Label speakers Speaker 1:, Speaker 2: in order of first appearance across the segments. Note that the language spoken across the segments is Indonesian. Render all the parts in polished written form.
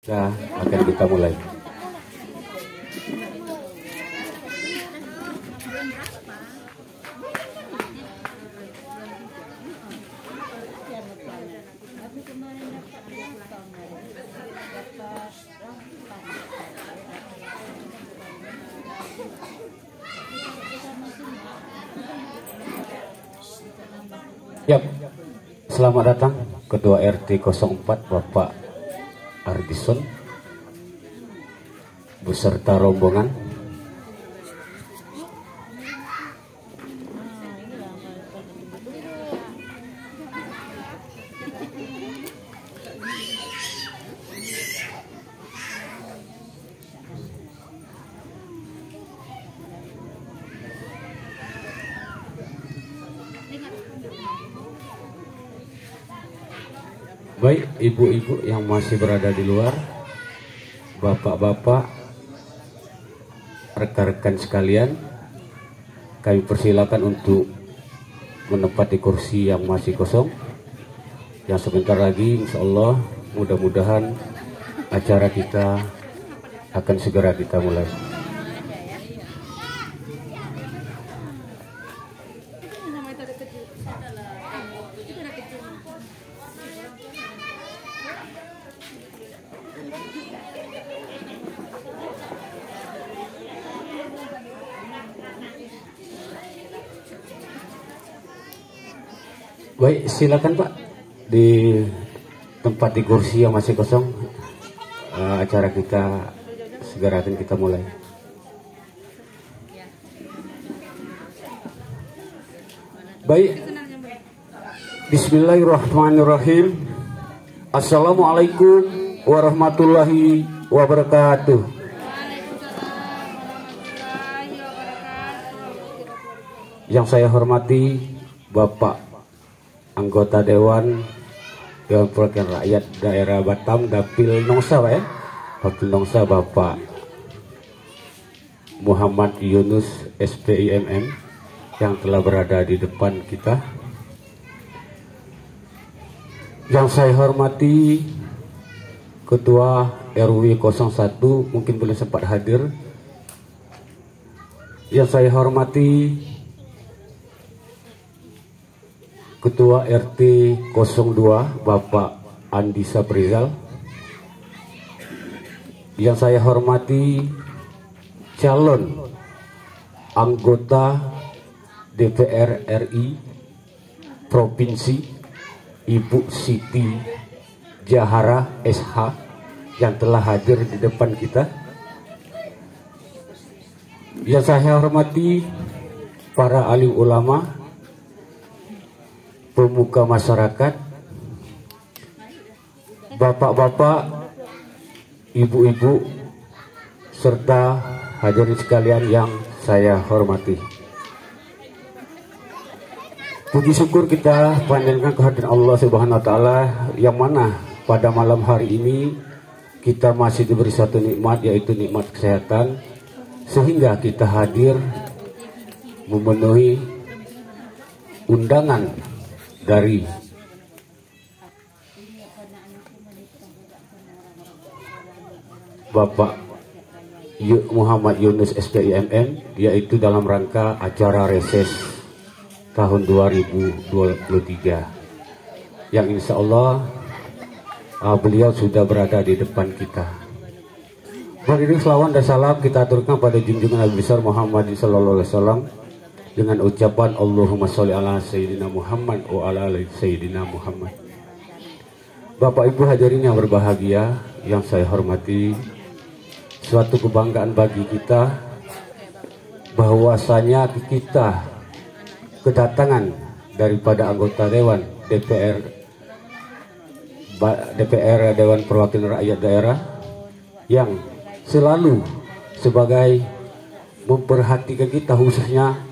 Speaker 1: Nah, akan kita mulai. Yap. Selamat datang Ketua RT 04 Bapak Ardison beserta rombongan. Baik, ibu-ibu yang masih berada di luar, bapak-bapak, rekan-rekan sekalian, kami persilakan untuk menempati kursi yang masih kosong. Yang sebentar lagi, insya Allah, mudah-mudahan acara kita akan segera kita mulai. Baik, silakan Pak, di tempat di kursi yang masih kosong. Acara kita segera akan kita mulai. Baik, Bismillahirrahmanirrahim. Assalamualaikum warahmatullahi wabarakatuh. Yang saya hormati Bapak anggota Dewan Perwakilan Rakyat Daerah Batam Dapil Nongsa, Pak ya. Dapil Nongsa Bapak Muhammad Yunus SPIMM yang telah berada di depan kita. Yang saya hormati Ketua RW 01 mungkin belum sempat hadir. Yang saya hormati Ketua RT 02 Bapak Andi Saprizal. Yang saya hormati calon anggota DPR RI Provinsi Ibu Siti Jahara SH yang telah hadir di depan kita. Yang saya hormati para alim ulama, pemuka masyarakat, bapak-bapak, ibu-ibu, serta hadirin sekalian yang saya hormati. Puji syukur kita panjatkan kehadiran Allah Subhanahu wa taala, yang mana pada malam hari ini kita masih diberi satu nikmat, yaitu nikmat kesehatan, sehingga kita hadir memenuhi undangan dari Bapak Muhammad Yunus SPIMM, yaitu dalam rangka acara reses tahun 2023 yang insya Allah beliau sudah berada di depan kita. Beriring selawat dan salam kita aturkan pada junjungan Nabi besar Muhammad sallallahu alaihi wasallam dengan ucapan Allahumma sholli ala Sayyidina Muhammad wa ala ali Sayyidina Muhammad. Bapak Ibu hadirin yang berbahagia, yang saya hormati, suatu kebanggaan bagi kita bahwasanya kita kedatangan daripada anggota Dewan DPR Dewan Perwakilan Rakyat Daerah yang selalu sebagai memperhatikan kita, khususnya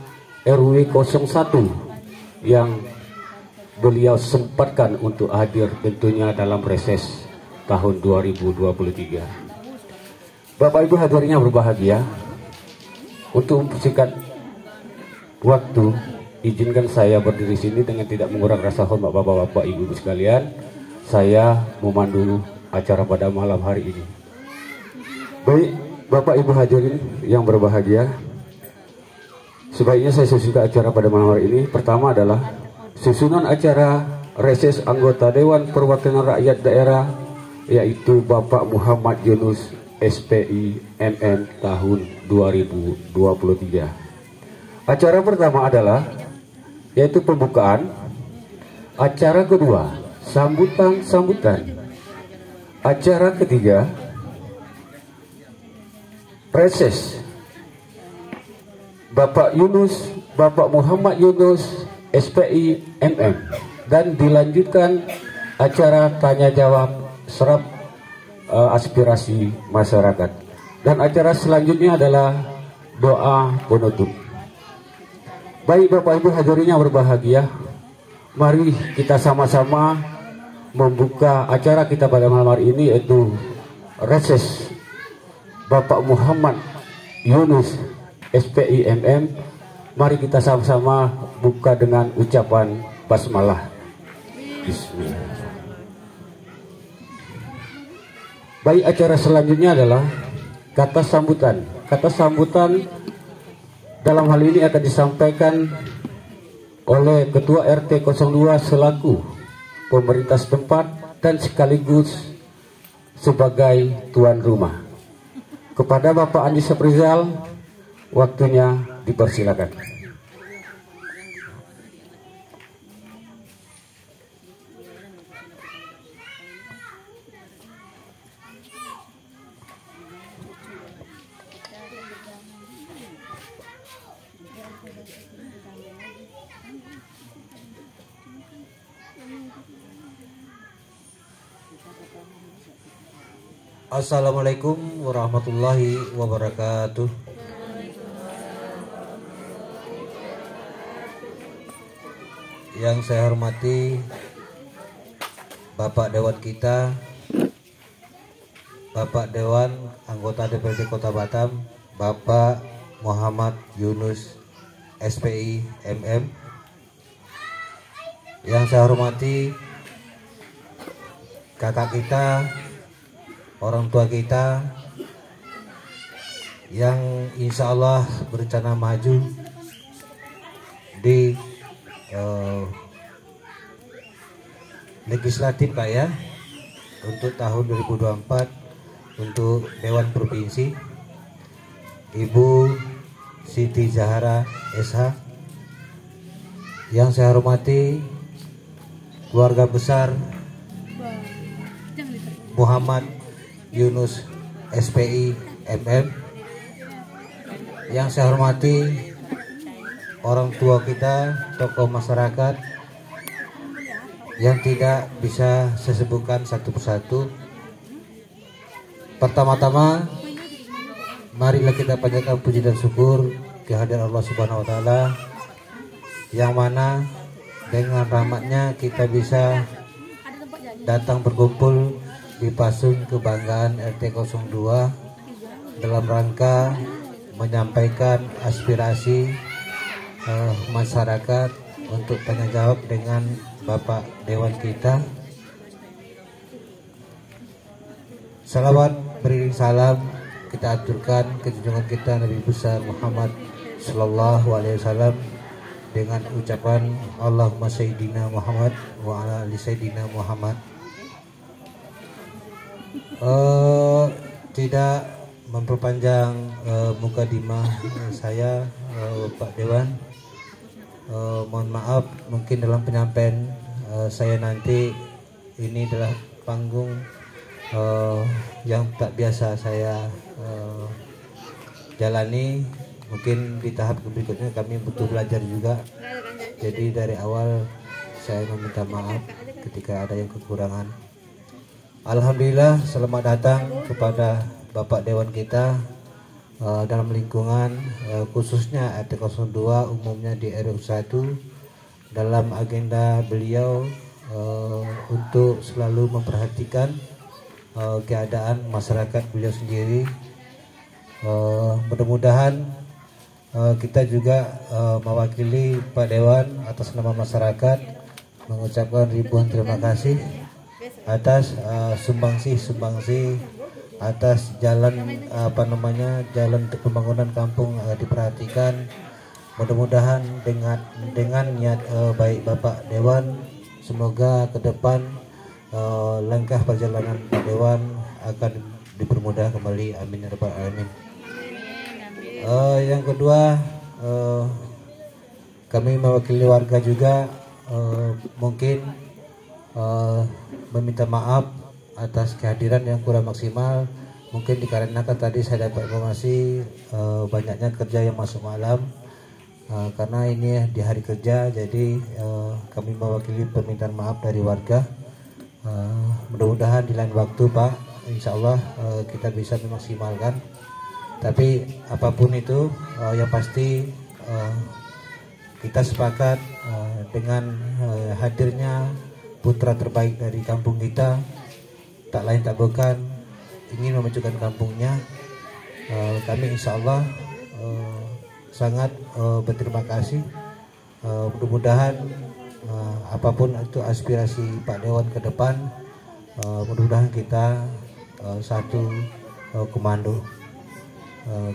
Speaker 1: RW 01 yang beliau sempatkan untuk hadir tentunya dalam reses tahun 2023. Bapak Ibu hadirin yang berbahagia, untuk mempersingkat waktu, izinkan saya berdiri sini dengan tidak mengurangi rasa hormat bapak-bapak, ibu-ibu sekalian. Saya memandu acara pada malam hari ini. Baik, Bapak Ibu hadirin yang berbahagia, sebaiknya saya susunkan acara pada malam hari ini. Pertama adalah susunan acara reses anggota Dewan Perwakilan Rakyat Daerah, yaitu Bapak Muhammad Yunus SPI MM tahun 2023. Acara pertama adalah yaitu pembukaan. Acara kedua sambutan. Acara ketiga reses Bapak Muhammad Yunus SPI MM, dan dilanjutkan acara tanya jawab serap aspirasi masyarakat, dan acara selanjutnya adalah doa penutup. Baik Bapak Ibu hadirin yang berbahagia, mari kita sama-sama membuka acara kita pada malam hari ini, yaitu reses Bapak Muhammad Yunus SPI MM. Mari kita sama-sama buka dengan ucapan basmalah. Bismillah. Baik, acara selanjutnya adalah kata sambutan. Kata sambutan dalam hal ini akan disampaikan oleh Ketua RT 02 selaku pemerintah setempat dan sekaligus sebagai tuan rumah. Kepada Bapak Andi Saprizal, waktunya dipersilakan.
Speaker 2: Assalamualaikum warahmatullahi wabarakatuh. Yang saya hormati Bapak Dewan kita, Bapak Dewan anggota DPRD Kota Batam, Bapak Muhammad Yunus SPI MM. Yang saya hormati kakak kita, orang tua kita yang insya Allah berencana maju di legislatif Pak ya, untuk tahun 2024 untuk Dewan Provinsi, Ibu Siti Zahra SH. Yang saya hormati keluarga besar Muhammad Yunus SPI MM. Yang saya hormati orang tua kita, tokoh masyarakat yang tidak bisa saya sebutkan satu persatu. Pertama-tama marilah kita panjatkan puji dan syukur kehadiran Allah Subhanahu wa taala, yang mana dengan rahmatnya kita bisa datang berkumpul di Pasun Kebanggaan RT 02 dalam rangka menyampaikan aspirasi masyarakat untuk tanya jawab dengan Bapak Dewan kita. Salawat beriring salam kita aturkan ke junjungan kita Nabi besar Muhammad Sallallahu Alaihi Wasallam dengan ucapan Allahumma Sayyidina Muhammad wa ala ali Sayyidina Muhammad. Tidak memperpanjang mukadimah saya, Pak Dewan, mohon maaf mungkin dalam penyampaian saya nanti ini adalah panggung yang tak biasa saya jalani. Mungkin di tahap berikutnya kami butuh belajar juga, jadi dari awal saya meminta maaf ketika ada yang kekurangan. Alhamdulillah, selamat datang kepada Bapak Dewan kita dalam lingkungan khususnya RT 02, umumnya di RW 1, dalam agenda beliau untuk selalu memperhatikan keadaan masyarakat beliau sendiri. Mudah-mudahan kita juga mewakili Pak Dewan atas nama masyarakat mengucapkan ribuan terima kasih atas sumbangsi atas jalan jalan untuk pembangunan kampung diperhatikan. Mudah-mudahan dengan niat baik Bapak Dewan, semoga ke depan langkah perjalanan Pak Dewan akan dipermudah kembali. Amin ya rabbal alamin. Yang kedua, kami mewakili warga juga mungkin meminta maaf atas kehadiran yang kurang maksimal. Mungkin dikarenakan tadi saya dapat informasi banyaknya kerja yang masuk malam, karena ini di hari kerja, jadi kami mewakili permintaan maaf dari warga. Mudah-mudahan di lain waktu Pak, insya Allah kita bisa memaksimalkan. Tapi apapun itu, yang pasti kita sepakat dengan hadirnya putra terbaik dari kampung kita, tak lain tak bukan ingin memajukan kampungnya. Kami insya Allah sangat berterima kasih. Mudah-mudahan apapun itu aspirasi Pak Dewan ke depan, mudah-mudahan kita satu komando.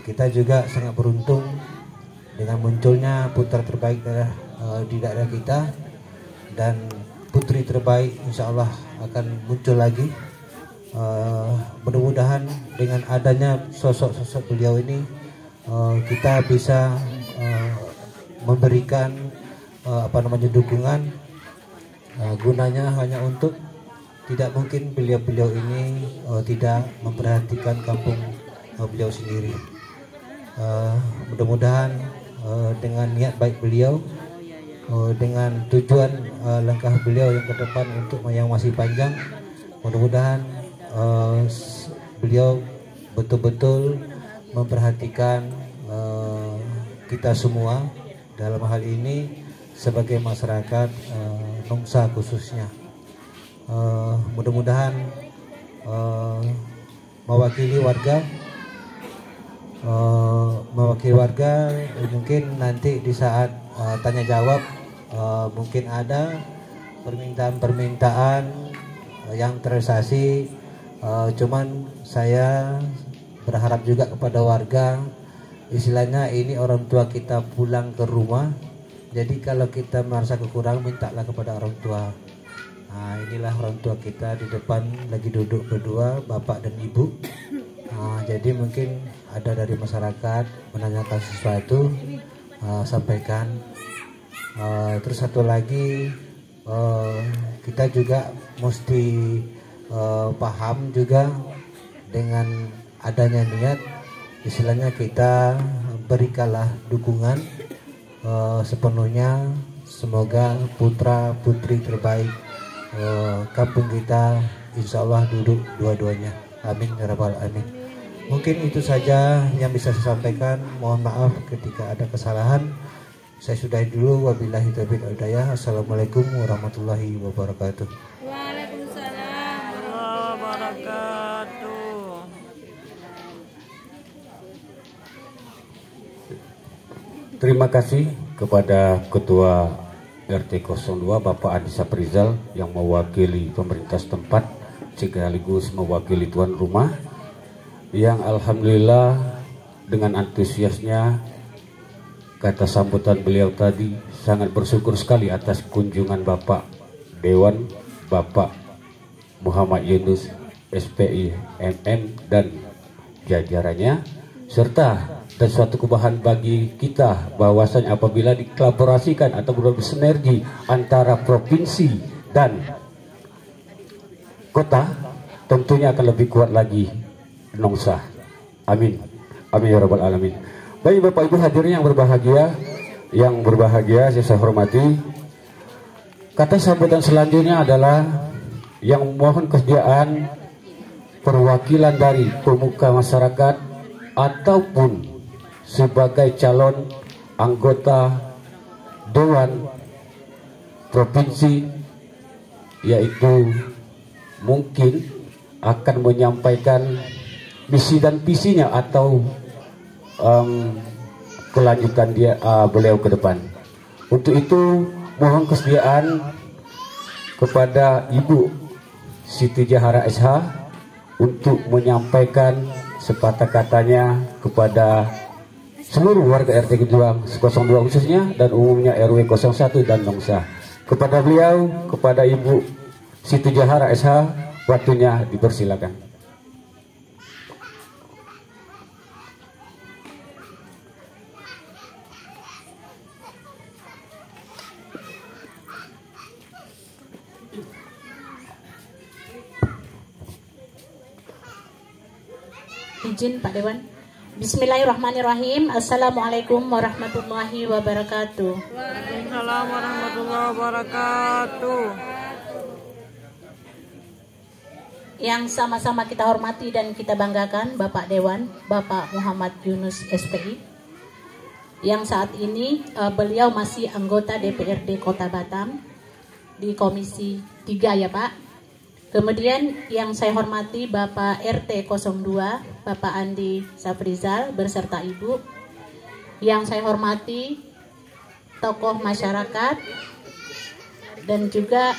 Speaker 2: Kita juga sangat beruntung dengan munculnya putra terbaik di daerah kita, dan putri terbaik insya Allah akan muncul lagi. Mudah-mudahan dengan adanya sosok-sosok beliau ini, kita bisa memberikan dukungan, gunanya hanya untuk, tidak mungkin beliau-beliau ini tidak memperhatikan kampung beliau sendiri. Mudah-mudahan dengan niat baik beliau, dengan tujuan langkah beliau yang ke depan untuk yang masih panjang, mudah-mudahan beliau betul-betul memperhatikan kita semua dalam hal ini sebagai masyarakat Nongsa khususnya. Mudah-mudahan mewakili warga, mungkin nanti di saat tanya jawab mungkin ada permintaan yang terrealisasi. Cuman saya berharap juga kepada warga, istilahnya ini orang tua kita pulang ke rumah, jadi kalau kita merasa kekurangan, mintalah kepada orang tua. Nah, inilah orang tua kita di depan lagi duduk berdua, bapak dan ibu. Jadi mungkin ada dari masyarakat menanyakan sesuatu, sampaikan. Terus satu lagi, kita juga mesti paham juga dengan adanya niat, istilahnya kita berikanlah dukungan sepenuhnya. Semoga putra putri terbaik kampung kita insya Allah duduk dua-duanya. Amin ya rabbal alamin. Mungkin itu saja yang bisa saya sampaikan. Mohon maaf ketika ada kesalahan. Saya sudahi dulu. Wabillahi taufiq wal hidayah. Assalamualaikum warahmatullahi wabarakatuh.
Speaker 3: Waalaikumsalam warahmatullahi wabarakatuh.
Speaker 1: Terima kasih kepada Ketua RT 02 Bapak Adi Saprizal yang mewakili pemerintah setempat sekaligus mewakili tuan rumah, yang alhamdulillah dengan antusiasnya kata sambutan beliau tadi, sangat bersyukur sekali atas kunjungan Bapak Dewan, Bapak Muhammad Yunus SPI MM dan jajarannya, serta dan suatu kebahagiaan bagi kita bahwasanya apabila dikolaborasikan atau bersinergi antara provinsi dan kota, tentunya akan lebih kuat lagi Nongsa. Amin. Amin ya rabbal alamin. Baik Bapak Ibu hadirin yang berbahagia, saya hormati. Kata sambutan selanjutnya adalah yang mohon kesediaan perwakilan dari pemuka masyarakat ataupun sebagai calon anggota Dewan Provinsi, yaitu mungkin akan menyampaikan misi dan visinya atau kelanjutan beliau ke depan. Untuk itu mohon kesediaan kepada Ibu Siti Jahara SH untuk menyampaikan sepatah katanya kepada seluruh warga RT Gejuang 02 khususnya dan umumnya RW 01 dan Nongsa. Kepada beliau, kepada Ibu Siti Jahara SH, waktunya dipersilakan.
Speaker 4: Izin Pak Dewan. Bismillahirrahmanirrahim. Assalamualaikum warahmatullahi wabarakatuh.
Speaker 3: Waalaikumsalam warahmatullahi wabarakatuh.
Speaker 4: Yang sama-sama kita hormati dan kita banggakan Bapak Dewan, Bapak Muhammad Yunus SPI, yang saat ini beliau masih anggota DPRD Kota Batam di Komisi 3 ya Pak. Kemudian yang saya hormati Bapak RT 02, Bapak Andi Safrizal beserta Ibu. Yang saya hormati tokoh masyarakat dan juga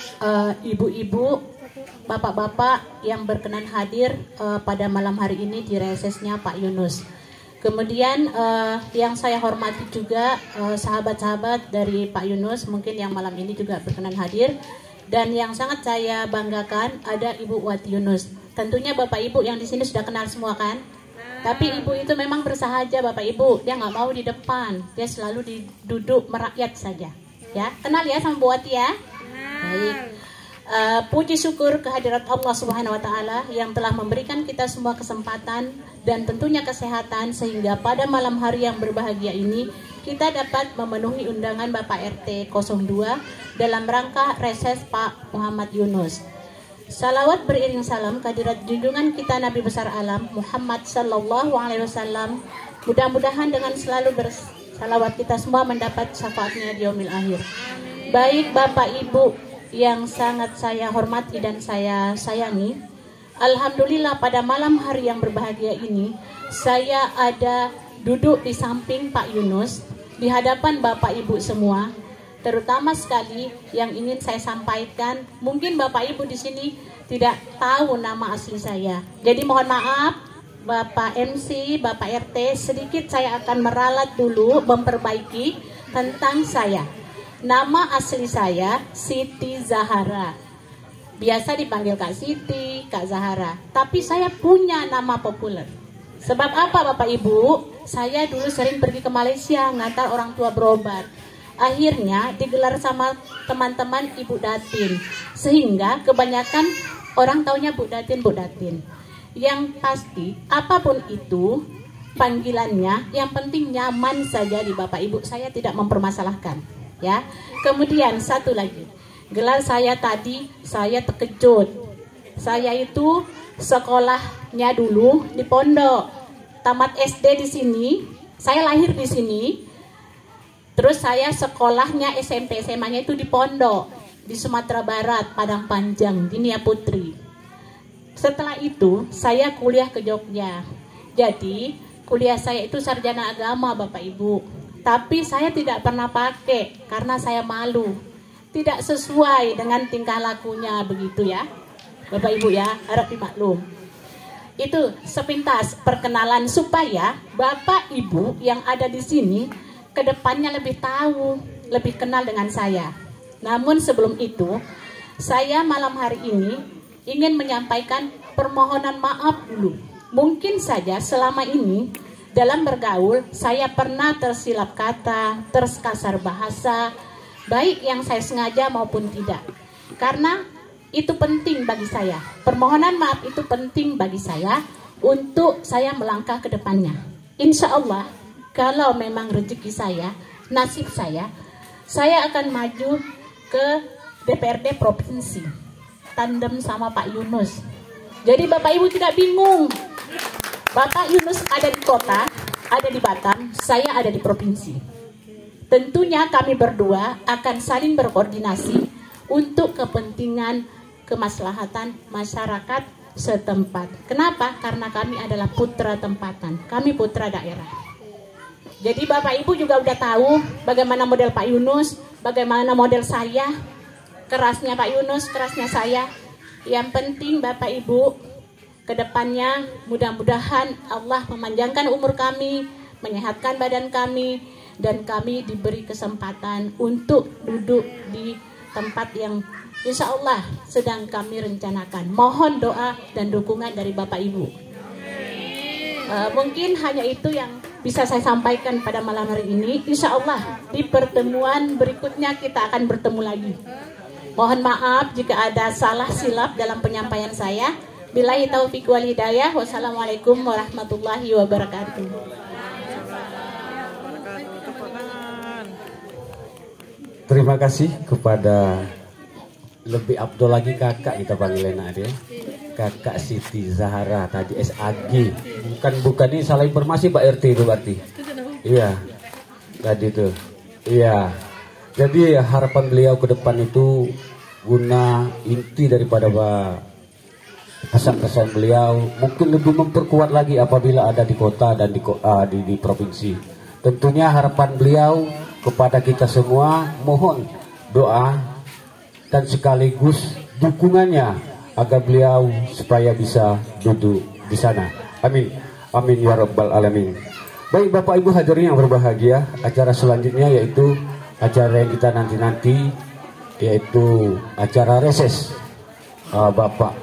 Speaker 4: ibu-ibu, bapak-bapak yang berkenan hadir pada malam hari ini di resesnya Pak Yunus. Kemudian yang saya hormati juga sahabat-sahabat dari Pak Yunus mungkin yang malam ini juga berkenan hadir. Dan yang sangat saya banggakan ada Ibu Wati Yunus. Tentunya Bapak Ibu yang di sini sudah kenal semua kan? Tapi Ibu itu memang bersahaja Bapak Ibu. Dia nggak mau di depan. Dia selalu duduk merakyat saja. Ya, kenal ya sama Bu Wati ya? Baik. Puji syukur kehadirat Allah Subhanahu wa taala yang telah memberikan kita semua kesempatan dan tentunya kesehatan sehingga pada malam hari yang berbahagia ini kita dapat memenuhi undangan Bapak RT 02 dalam rangka reses Pak Muhammad Yunus. Salawat beriring salam kehadirat junjungan kita Nabi besar alam Muhammad sallallahu alaihi wasallam. Mudah-mudahan dengan selalu bersalawat kita semua mendapat syafaatnya di yaumil akhir. Baik Bapak Ibu yang sangat saya hormati dan saya sayangi, alhamdulillah pada malam hari yang berbahagia ini saya ada duduk di samping Pak Yunus di hadapan Bapak Ibu semua. Terutama sekali yang ingin saya sampaikan, mungkin Bapak Ibu di sini tidak tahu nama asli saya. Jadi mohon maaf Bapak MC, Bapak RT, sedikit saya akan meralat dulu memperbaiki tentang saya. Nama asli saya Siti Zahara. Biasa dipanggil Kak Siti, Kak Zahara. Tapi saya punya nama populer. Sebab apa Bapak Ibu? Saya dulu sering pergi ke Malaysia ngantar orang tua berobat. Akhirnya digelar sama teman-teman Ibu Datin. Sehingga kebanyakan orang taunya Bu Datin, Bu Datin. Yang pasti apapun itu panggilannya, yang penting nyaman saja di Bapak Ibu. Saya tidak mempermasalahkan. Ya, kemudian satu lagi, gelar saya tadi saya terkejut. Saya itu sekolahnya dulu di pondok, tamat SD di sini, saya lahir di sini. Terus saya sekolahnya SMP, SMA-nya itu di pondok di Sumatera Barat, Padang Panjang, di Nia Putri. Setelah itu saya kuliah ke Jogja. Jadi kuliah saya itu sarjana agama Bapak Ibu. Tapi saya tidak pernah pakai karena saya malu. Tidak sesuai dengan tingkah lakunya begitu ya. Bapak Ibu ya, harap dimaklum. Itu sepintas perkenalan supaya Bapak Ibu yang ada di sini kedepannya lebih tahu, lebih kenal dengan saya. Namun sebelum itu, saya malam hari ini ingin menyampaikan permohonan maaf dulu. Mungkin saja selama ini dalam bergaul, saya pernah tersilap kata, terkasar bahasa, baik yang saya sengaja maupun tidak. Karena itu penting bagi saya. Permohonan maaf itu penting bagi saya untuk saya melangkah ke depannya. Insya Allah, kalau memang rezeki saya, nasib saya akan maju ke DPRD Provinsi. Tandem sama Pak Yunus. Jadi Bapak Ibu tidak bingung. Bapak Yunus ada di kota, ada di Batam, saya ada di provinsi. Tentunya kami berdua akan saling berkoordinasi untuk kepentingan kemaslahatan masyarakat setempat. Kenapa? Karena kami adalah putra tempatan, kami putra daerah. Jadi Bapak Ibu juga udah tahu bagaimana model Pak Yunus, bagaimana model saya, kerasnya Pak Yunus, kerasnya saya. Yang penting Bapak Ibu, kedepannya mudah-mudahan Allah memanjangkan umur kami, menyehatkan badan kami, dan kami diberi kesempatan untuk duduk di tempat yang insya Allah sedang kami rencanakan. Mohon doa dan dukungan dari Bapak Ibu. Mungkin hanya itu yang bisa saya sampaikan pada malam hari ini. Insya Allah di pertemuan berikutnya kita akan bertemu lagi. Mohon maaf jika ada salah silap dalam penyampaian saya. Billahi taufiq wal hidayah. Wassalamualaikum warahmatullahi wabarakatuh.
Speaker 1: Terima kasih kepada lebih Abdul lagi kakak kita panggil dia. Kakak Siti Zahara tadi SAG. Bukan ini salah informasi Pak RT itu berarti. Iya. Tadi itu. Iya. Jadi harapan beliau ke depan itu guna inti daripada pesan-pesan beliau mungkin lebih memperkuat lagi apabila ada di kota dan di provinsi. Tentunya harapan beliau kepada kita semua, mohon doa dan sekaligus dukungannya agar beliau supaya bisa duduk di sana. Amin. Amin ya rabbal alamin. Baik Bapak Ibu hadirin yang berbahagia, acara selanjutnya yaitu acara yang kita nanti-nanti, yaitu acara reses Bapak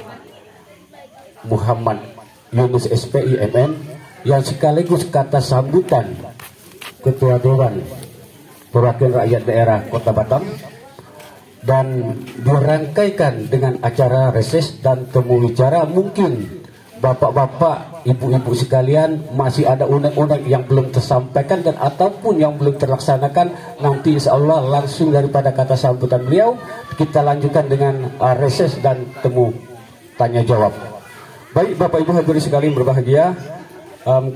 Speaker 1: Muhammad Yunus SPI MM yang sekaligus kata sambutan Ketua Dewan Perwakilan Rakyat Daerah Kota Batam, dan dirangkaikan dengan acara reses dan temu bicara. Mungkin bapak-bapak, ibu-ibu sekalian masih ada undang-undang yang belum tersampaikan dan ataupun yang belum terlaksanakan, nanti insya Allah langsung daripada kata sambutan beliau kita lanjutkan dengan reses dan temu tanya jawab. Baik Bapak Ibu hadirin sekalian berbahagia,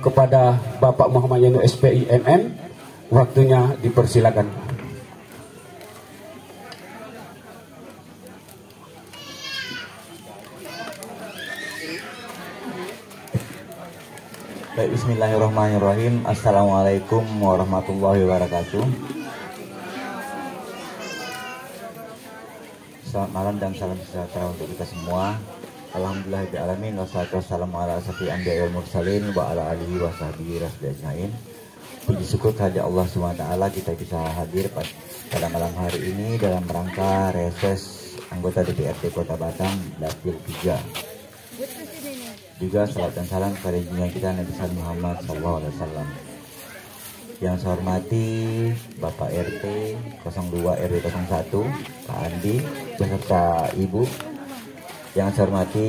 Speaker 1: kepada Bapak Muhammad Yunus SPI MM waktunya dipersilakan.
Speaker 5: Baik, bismillahirrahmanirrahim. Assalamualaikum warahmatullahi wabarakatuh. Selamat malam dan salam sejahtera untuk kita semua. Alhamdulillahirrahmanirrahim. Wassalatu wassalamu ala asyrofil anbiya'i wal mursalin wa ala alihi wa sahbihi ajmain. Puji syukur kepada Allah SWT kita bisa hadir pada malam hari ini dalam rangka reses anggota DPRD Kota Batam Dapil 3. Juga salam dan salam kepada junjungan kita Nabi Muhammad SAW. Yang saya hormati Bapak RT 02 RW 01 Pak Andi beserta Ibu. Yang saya hormati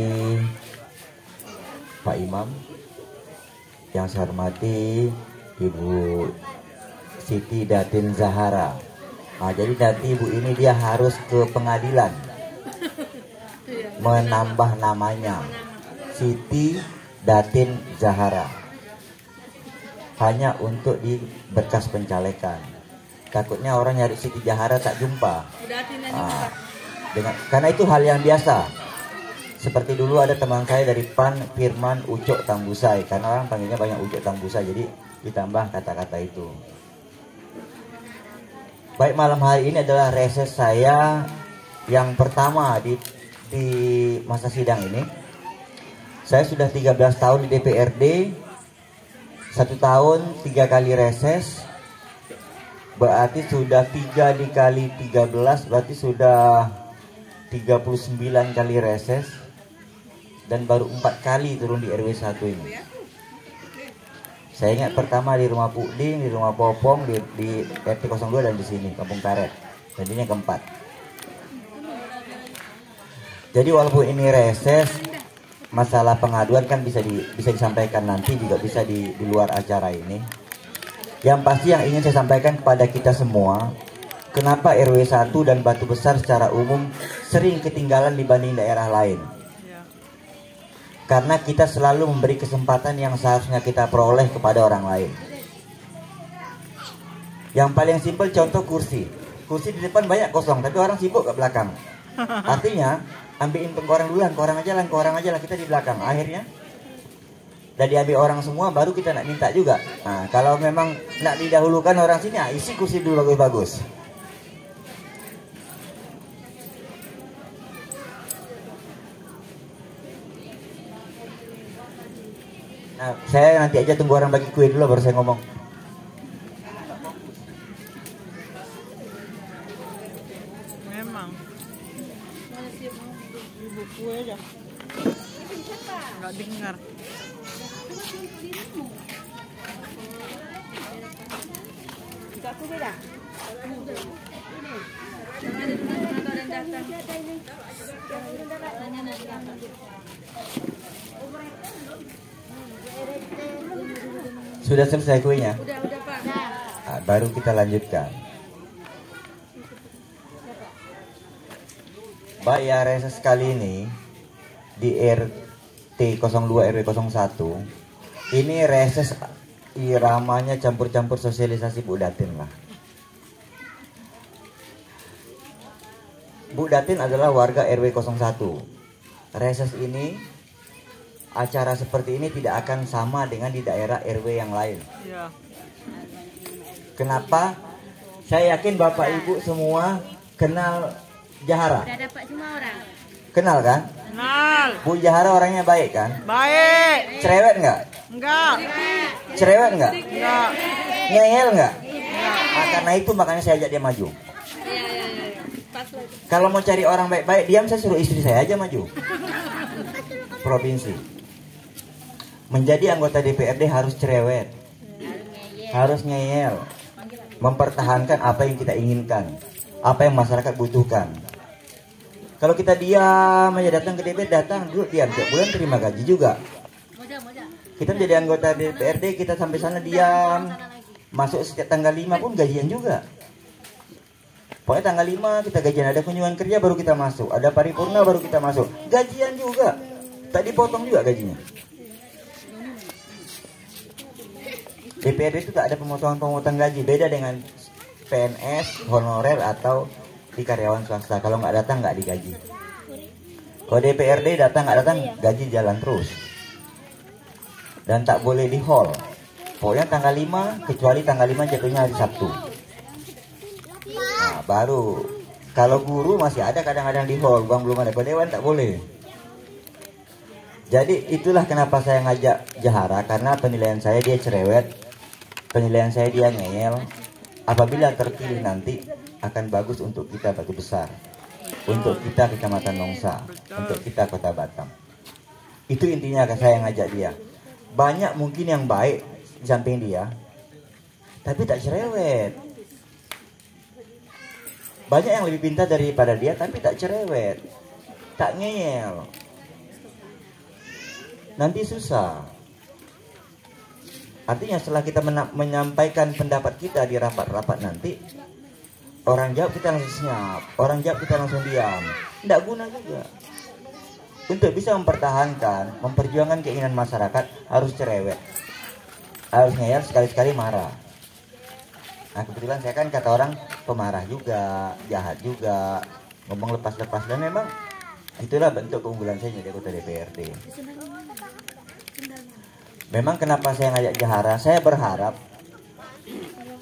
Speaker 5: Pak Imam. Yang saya hormati Ibu Siti Datin Zahara. Jadi nanti Ibu ini dia harus ke pengadilan menambah namanya Siti Datin Zahara hanya untuk di berkas pencalekan. Takutnya orang nyari Siti Zahara tak jumpa. Karena itu hal yang biasa. Seperti dulu ada teman saya dari PAN, Firman Ucok Tambusai, karena orang panggilnya banyak Ucok Tambusai, jadi ditambah kata-kata itu. Baik, malam hari ini adalah reses saya yang pertama di masa sidang ini. Saya sudah 13 tahun di DPRD, 1 tahun 3 kali reses, berarti sudah 3 dikali 13, berarti sudah 39 kali reses, dan baru 4 kali turun di RW 1 ini. Saya ingat pertama di rumah Puding, di rumah Popong, di RT 02 dan di sini Kampung Karet. Dan ini yang keempat. Jadi walaupun ini reses, masalah pengaduan kan bisa disampaikan nanti, juga bisa di luar acara ini. Yang pasti yang ingin saya sampaikan kepada kita semua, kenapa RW 1 dan Batu Besar secara umum sering ketinggalan dibanding daerah lain. Karena kita selalu memberi kesempatan yang seharusnya kita peroleh kepada orang lain. Yang paling simpel contoh kursi. Kursi di depan banyak kosong, tapi orang sibuk ke belakang. Artinya, ambilin pengkorang duluan, korang aja lah, kita di belakang. Akhirnya, udah diambil orang semua, baru kita nak minta juga. Nah, kalau memang nak didahulukan orang sini, isi kursi dulu bagus-bagus. Saya nanti aja tunggu orang bagi kue dulu baru saya ngomong.
Speaker 3: Memang. Ibu kue aja. Nggak dengar.
Speaker 5: Sudah selesai kuenya?
Speaker 6: Udah Pak.
Speaker 5: Nah, baru kita lanjutkan. Baik ya, reses kali ini di RT 02 RW 01 ini reses iramanya campur-campur sosialisasi Bu Datin lah. Bu Datin adalah warga RW 01. Reses ini, acara seperti ini tidak akan sama dengan di daerah RW yang lain.
Speaker 3: Iya.
Speaker 5: Kenapa? Saya yakin Bapak Ibu semua kenal Jahara.
Speaker 6: Udah dapat semua orang.
Speaker 5: Kenal kan?
Speaker 3: Kenal.
Speaker 5: Bu Jahara orangnya baik kan?
Speaker 3: Baik.
Speaker 5: Cerewet nggak?
Speaker 3: Enggak.
Speaker 5: Cerewet nggak?
Speaker 3: Enggak.
Speaker 5: Ngeyel nggak? Nah, karena itu makanya saya ajak dia maju. Kalau mau cari orang baik-baik, diam, saya suruh istri saya aja maju. Provinsi. Menjadi anggota DPRD harus cerewet, harus ngeyel, mempertahankan apa yang kita inginkan, apa yang masyarakat butuhkan. Kalau kita diam aja, datang ke DPRD, datang dulu diam, tiap bulan terima gaji juga. Kita menjadi anggota DPRD, kita sampai sana diam, masuk setiap tanggal 5 pun gajian juga. Pokoknya tanggal 5 kita gajian, ada kunjungan kerja baru kita masuk, ada paripurna baru kita masuk, gajian juga. Tak dipotong juga gajinya. DPRD itu tak ada pemotongan gaji, beda dengan PNS, honorer atau di karyawan swasta. Kalau nggak datang nggak digaji. Kalau DPRD datang nggak datang gaji jalan terus. Dan tak boleh di hall. Pokoknya tanggal 5 kecuali tanggal 5 jatuhnya hari Sabtu. Nah, baru kalau guru masih ada kadang-kadang di hall, bang belum ada. Kalau dewan tak boleh. Jadi itulah kenapa saya ngajak Jahara, karena penilaian saya dia cerewet, penilaian saya dia ngeyel. Apabila terpilih nanti akan bagus untuk kita Batu Besar, untuk kita Kecamatan Nongsa, untuk kita Kota Batam. Itu intinya saya ngajak dia. Banyak mungkin yang baik di samping dia, tapi tak cerewet. Banyak yang lebih pintar daripada dia, tapi tak cerewet, tak ngeyel. Nanti susah. Artinya setelah kita menyampaikan pendapat kita di rapat-rapat nanti, orang jawab kita langsung senyap, orang jawab kita langsung diam. Tidak guna juga. Untuk bisa mempertahankan, memperjuangkan keinginan masyarakat harus cerewet, harus ngeyel, sekali-sekali marah. Nah kebetulan saya kan kata orang pemarah juga, jahat juga, ngomong lepas-lepas, dan memang itulah bentuk keunggulan saya jadi anggota DPRD. Memang kenapa saya ngajak Jahara, saya berharap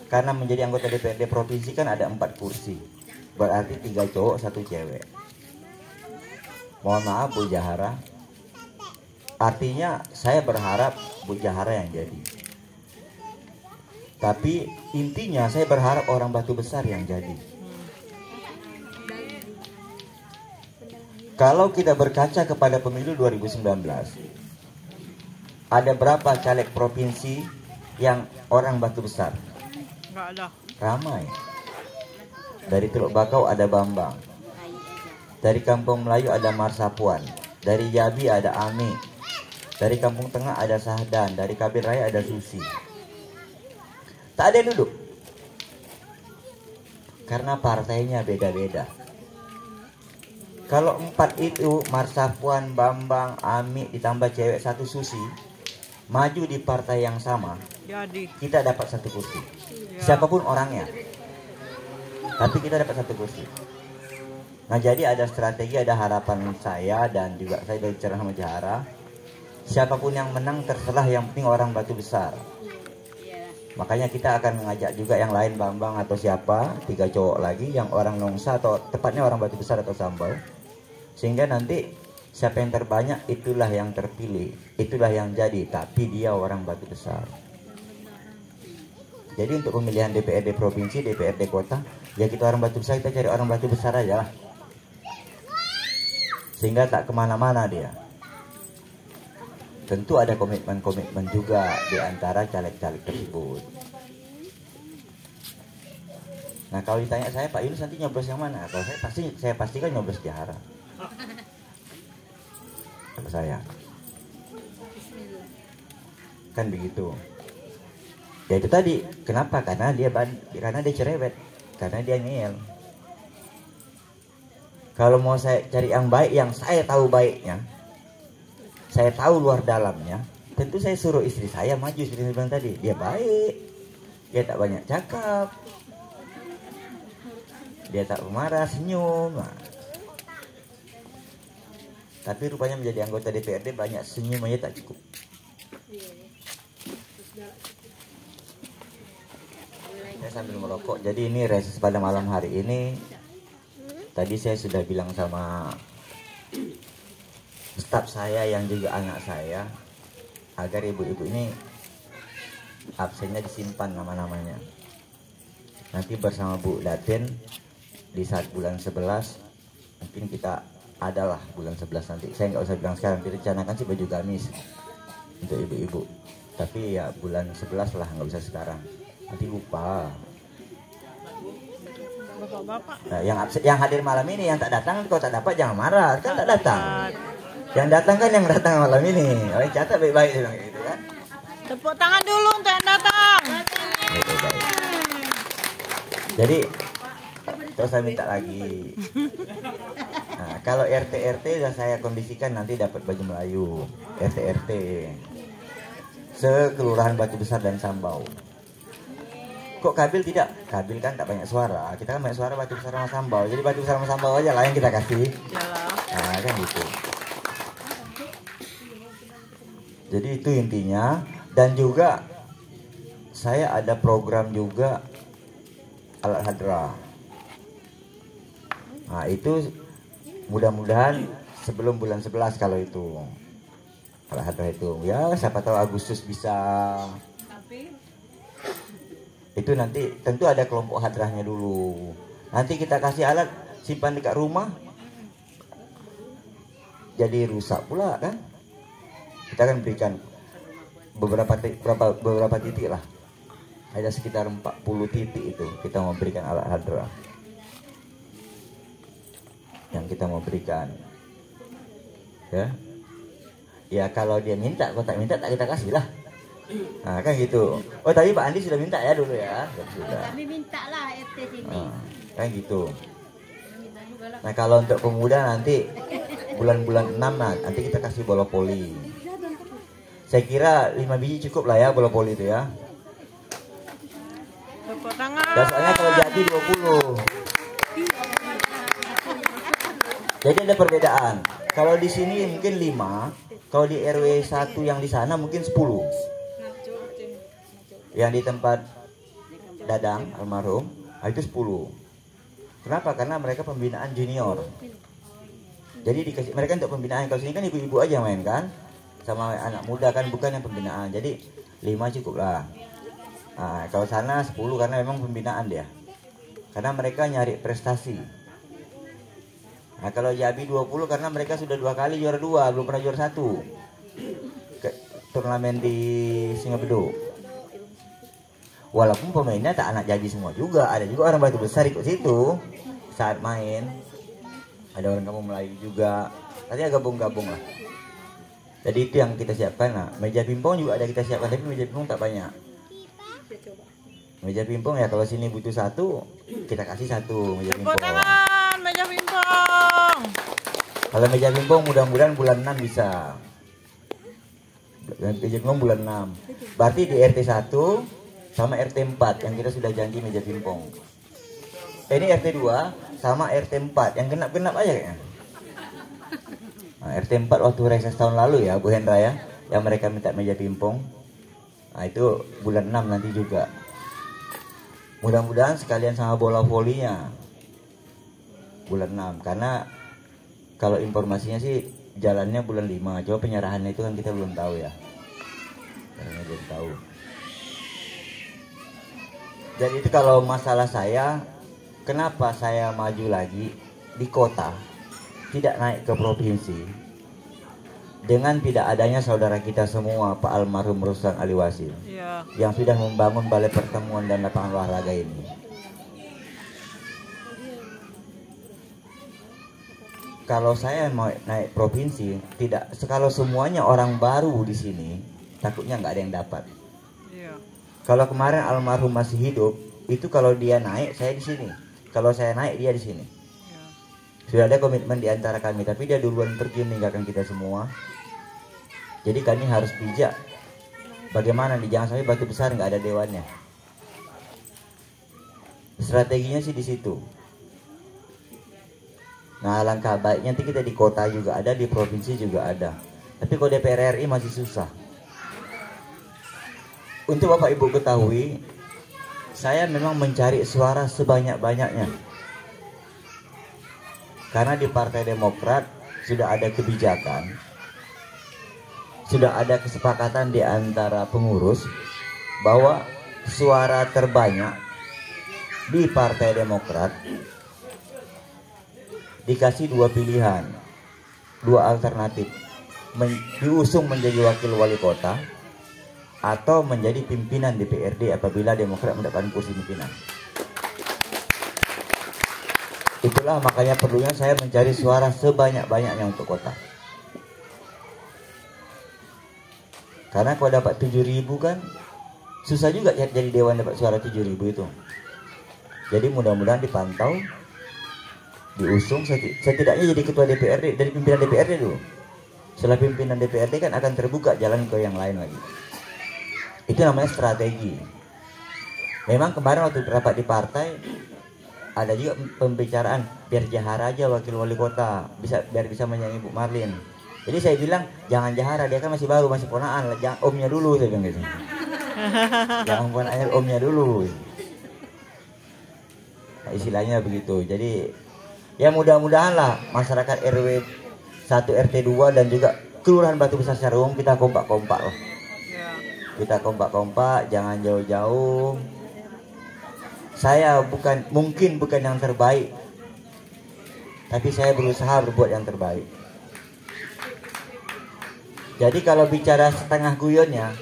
Speaker 5: karena menjadi anggota DPRD provinsi kan ada 4 kursi, berarti 3 cowok 1 cewek. Mohon maaf Bu Jahara, artinya saya berharap Bu Jahara yang jadi. Tapi intinya saya berharap orang Batu Besar yang jadi. Kalau kita berkaca kepada pemilu 2019, ada berapa caleg provinsi yang orang Batu Besar?
Speaker 3: Enggak ada.
Speaker 5: Ramai. Dari Teluk Bakau ada Bambang. Dari Kampung Melayu ada Marsapuan. Dari Yabi ada Ami. Dari Kampung Tengah ada Sahdan. Dari Kabir Raya ada Susi. Tak ada yang duduk. Karena partainya beda-beda. Kalau 4 itu, Marsapuan, Bambang, Ami ditambah cewek 1 Susi, maju di partai yang sama,
Speaker 3: Jadi.
Speaker 5: kita dapat 1 kursi. Siapapun orangnya, tapi kita dapat 1 kursi. Nah jadi ada strategi, ada harapan saya, dan juga saya dari bicara sama Jahara, siapapun yang menang terserah, yang penting orang Batu Besar. Makanya kita akan mengajak juga yang lain, Bambang atau siapa, 3 cowok lagi yang orang Nongsa atau tepatnya orang Batu Besar atau Sambal, sehingga nanti siapa yang terbanyak itulah yang terpilih, itulah yang jadi, tapi dia orang Batu Besar. Jadi untuk pemilihan DPRD provinsi, DPRD kota, ya kita orang Batu Besar, kita cari orang Batu Besar aja lah, sehingga tak kemana-mana dia. Tentu ada komitmen-komitmen juga di antara caleg-caleg tersebut. Nah kalau ditanya saya, Pak Yunus nanti nyoblos yang mana? Kalau saya pastikan nyoblos Jahara. Kalau saya kan begitu. Ya itu tadi, kenapa? Karena dia cerewet, karena dia ngeyel. Kalau mau saya cari yang baik, yang saya tahu baiknya, saya tahu luar dalamnya, tentu saya suruh istri saya maju seperti yang saya bilang tadi. Dia baik, dia tak banyak cakap, dia tak marah, senyum. Nah. Tapi rupanya menjadi anggota DPRD banyak senyum aja tak cukup. Saya sambil merokok. Jadi ini reses pada malam hari ini. Tadi saya sudah bilang sama staf saya yang juga anak saya, agar ibu-ibu ini absennya disimpan nama-namanya. Nanti bersama Bu Datin di saat bulan 11, mungkin kita adalah bulan 11 nanti. Saya nggak usah bilang sekarang, direncanakan sih baju gamis untuk ibu-ibu. Tapi ya bulan 11 lah, nggak bisa sekarang. Nanti lupa. Nah, yang hadir malam ini, yang tak datang, kalau tak dapat jangan marah, kan tak datang. Yang datang kan yang datang malam ini. Oh, catat baik-baik gitu kan.
Speaker 3: Tepuk tangan dulu untuk yang datang.
Speaker 5: Baik. Jadi terus saya minta lagi. Nah, kalau RT sudah saya kondisikan nanti dapat baju Melayu. RT sekelurahan Batu Besar dan Sambau. Kok Kabil tidak? Kabil kan tak banyak suara. Kita kan banyak suara Batu Besar sama Sambau. Jadi Batu Besar sama Sambau aja lah yang kita kasih. Nah kan gitu. Jadi itu intinya. Dan juga saya ada program juga alat hadra. Nah itu mudah-mudahan sebelum bulan 11 kalau itu alat hadra itu. Ya siapa tahu Agustus bisa. Itu nanti tentu ada kelompok hadrahnya dulu. Nanti kita kasih alat, simpan dekat rumah, jadi rusak pula kan. Kita akan berikan beberapa titik lah. Ada sekitar 40 titik itu kita mau berikan alat hadrah yang kita mau berikan. Ya kalau dia minta, kalau tak minta tak kita kasih lah. Nah kan gitu. Oh tapi Pak Andi sudah minta ya dulu ya. Sudah.
Speaker 6: Kami minta lah RT sini.
Speaker 5: Kan gitu. Nah kalau untuk pemuda nanti bulan-bulan 6 nanti kita kasih bola voli. Saya kira 5 biji cukup lah ya bola voli itu ya.
Speaker 3: Tepuk tangan.
Speaker 5: Dan soalnya kalau jadi 20. Jadi ada perbedaan. Kalau di sini mungkin 5, kalau di RW 1 yang di sana mungkin 10. Yang di tempat Dadang almarhum itu 10. Kenapa? Karena mereka pembinaan junior. Jadi dikasih mereka untuk pembinaan. Kalau sini kan ibu-ibu aja yang main kan, sama anak muda kan, bukan yang pembinaan. Jadi 5 cukup lah. Nah, kalau sana 10 karena memang pembinaan dia. Karena mereka nyari prestasi. Nah kalau Jabi 20 karena mereka sudah 2 kali juara 2, belum pernah juara 1. Turnamen di Singabedo. Walaupun pemainnya tak anak Jabi semua juga, ada juga orang Batu Besar ikut situ saat main. Ada orang kampung Melayu juga. Nanti gabung-gabung lah. Jadi itu yang kita siapkan. Nah, meja pingpong juga ada kita siapkan, tapi meja pingpong tak banyak. Meja pingpong ya kalau sini butuh 1, kita kasih 1 meja pingpong.
Speaker 3: Tangan, meja pingpong.
Speaker 5: Kalau meja pingpong mudah-mudahan bulan 6 bisa. Meja pingpong bulan 6. Berarti di RT 1 sama RT 4 yang kita sudah janji meja pingpong. Ini RT 2 sama RT 4 yang genap-genap aja kayaknya. Nah, RT 4 waktu reses tahun lalu ya Bu Hendra ya, yang mereka minta meja pingpong. Nah itu bulan 6 nanti juga. Mudah-mudahan sekalian sama bola volinya bulan 6. Karena kalau informasinya sih jalannya bulan 5. Coba penyerahannya itu kan kita belum tahu ya. Karena belum tahu. Jadi itu kalau masalah saya, kenapa saya maju lagi di kota, tidak naik ke provinsi, dengan tidak adanya saudara kita semua, Pak almarhum Ruslan Ali Wasil, yang sudah membangun balai pertemuan dan lapangan olahraga ini. Kalau saya mau naik provinsi, tidak, kalau semuanya orang baru di sini, takutnya nggak ada yang dapat. Kalau kemarin almarhum masih hidup, itu kalau dia naik, saya di sini. Kalau saya naik, dia di sini. Sudah ada komitmen di antara kami, tapi dia duluan pergi meninggalkan kita semua. Jadi kami harus bijak. Bagaimana nih, jangan sampai batu besar nggak ada dewannya. Strateginya sih di situ. Nah, alangkah baiknya nanti kita di kota juga ada, di provinsi juga ada. Tapi kalau DPR RI masih susah. Untuk Bapak Ibu ketahui, saya memang mencari suara sebanyak-banyaknya. Karena di Partai Demokrat sudah ada kebijakan, sudah ada kesepakatan di antara pengurus bahwa suara terbanyak di Partai Demokrat dikasih 2 pilihan, 2 alternatif, diusung menjadi wakil wali kota atau menjadi pimpinan DPRD apabila Demokrat mendapatkan kursi pimpinan. Itulah makanya perlunya saya mencari suara sebanyak-banyaknya untuk kota. Karena kalau dapat 7.000 kan susah juga jadi dewan dapat suara 7.000 itu. Jadi mudah-mudahan dipantau, diusung, setidaknya jadi ketua DPRD, dari pimpinan DPRD dulu. Setelah pimpinan DPRD kan akan terbuka jalan ke yang lain lagi. Itu namanya strategi. Memang kemarin waktu rapat di partai ada juga pembicaraan biar Jahara aja wakil wali kota, biar bisa menyanyi Bu Marlin. Jadi saya bilang jangan Jahara, dia kan masih baru, masih ponaan, jangan omnya dulu, saya bilang gitu. Jangan ponaan, omnya dulu. Nah, istilahnya begitu. Jadi ya mudah-mudahan lah masyarakat RW 1 RT 2 dan juga Kelurahan Batu Besar secara umum kita kompak-kompak lah. Kita kompak-kompak, jangan jauh-jauh. Saya mungkin bukan yang terbaik, tapi saya berusaha berbuat yang terbaik. Jadi kalau bicara setengah guyonnya,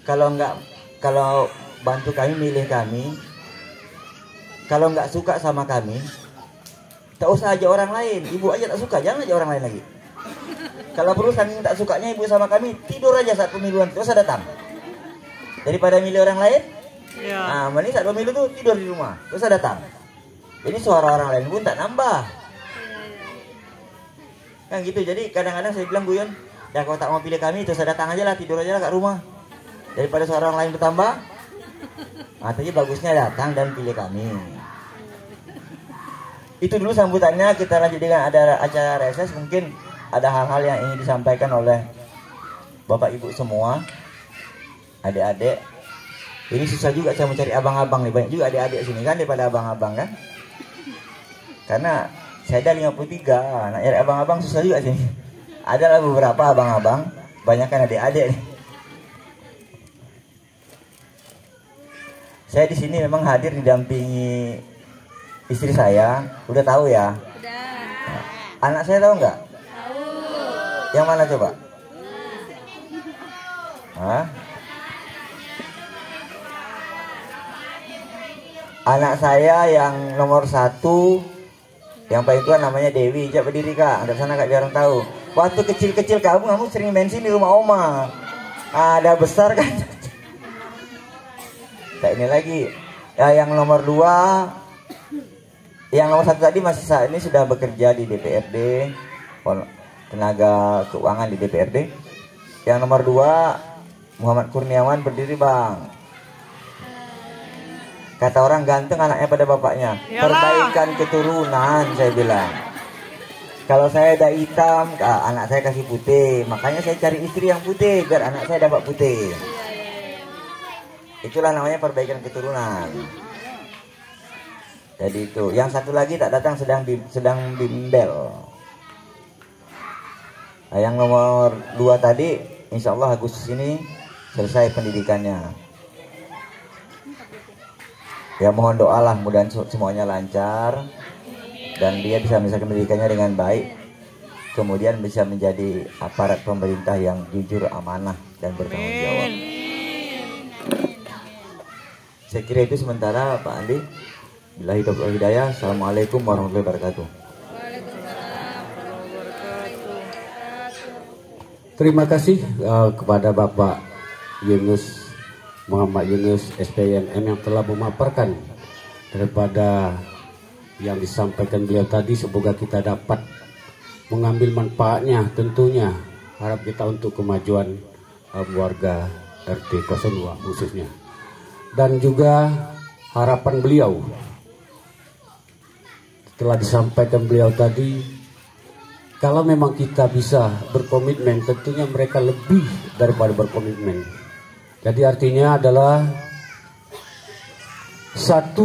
Speaker 5: kalau bantu kami, milih kami, kalau nggak suka sama kami, tak usah aja orang lain. Ibu aja tak suka, jangan aja orang lain lagi. Kalau perlu saking tak sukanya ibu sama kami, tidur aja saat pemiluan, terus datang. Daripada milih orang lain, nah mending saat pemilu tuh tidur di rumah, terus datang. Jadi suara orang lain pun tak nambah. Kan gitu. Jadi kadang-kadang saya bilang guyon, ya kalau tak mau pilih kami, terus datang aja lah, tidur aja lah kat rumah. Daripada suara orang lain bertambah, artinya bagusnya datang dan pilih kami. Itu dulu sambutannya. Kita lanjut dengan ada acara reses. Mungkin ada hal-hal yang ingin disampaikan oleh Bapak Ibu semua, adik-adik. Ini susah juga saya mencari abang-abang nih. Banyak juga adik-adik sini kan daripada abang-abang kan. Karena saya ada 53. Nak cari abang-abang susah juga sini. Adalah beberapa abang-abang, banyak kan adik-adik nih. Saya di sini memang hadir didampingi istri saya. Udah tahu ya? Udah. Nah, anak saya tahu nggak? Tahu. Yang mana coba? Hah? Anak saya yang nomor 1, yang paling tua namanya Dewi. Jap berdiri kak, ada sana kak, biar orang tahu. Waktu kecil-kecil kamu sering bensin di rumah oma. Ada besar kan? Kayak ini lagi. Ya, yang nomor 2, yang nomor 1 tadi masih saat ini sudah bekerja di DPRD, tenaga keuangan di DPRD. Yang nomor 2 Muhammad Kurniawan, berdiri bang. Kata orang ganteng anaknya pada bapaknya. Yalah. Perbaikan keturunan saya bilang. Kalau saya ada hitam, anak saya kasih putih. Makanya saya cari istri yang putih biar anak saya dapat putih. Itulah namanya perbaikan keturunan. Jadi itu. Yang satu lagi tak datang, sedang bimbel. Nah, yang nomor 2 tadi insya Allah Agustus ini selesai pendidikannya. Ya mohon doalah mudah semuanya lancar dan dia bisa menyelesaikan pendidikannya dengan baik, kemudian bisa menjadi aparat pemerintah yang jujur, amanah dan bertanggung jawab. Saya kira itu sementara Pak Andi. Billahi taufiq wal hidayah. Assalamualaikum warahmatullahi wabarakatuh.
Speaker 1: Terima kasih kepada Bapak Yunus Muhammad Yunus SPIMM yang telah memaparkan daripada yang disampaikan beliau tadi. Semoga kita dapat mengambil manfaatnya, tentunya harap kita untuk kemajuan warga RT 02 khususnya. Dan juga harapan beliau telah disampaikan beliau tadi, kalau memang kita bisa berkomitmen, tentunya mereka lebih daripada berkomitmen. Jadi artinya adalah 1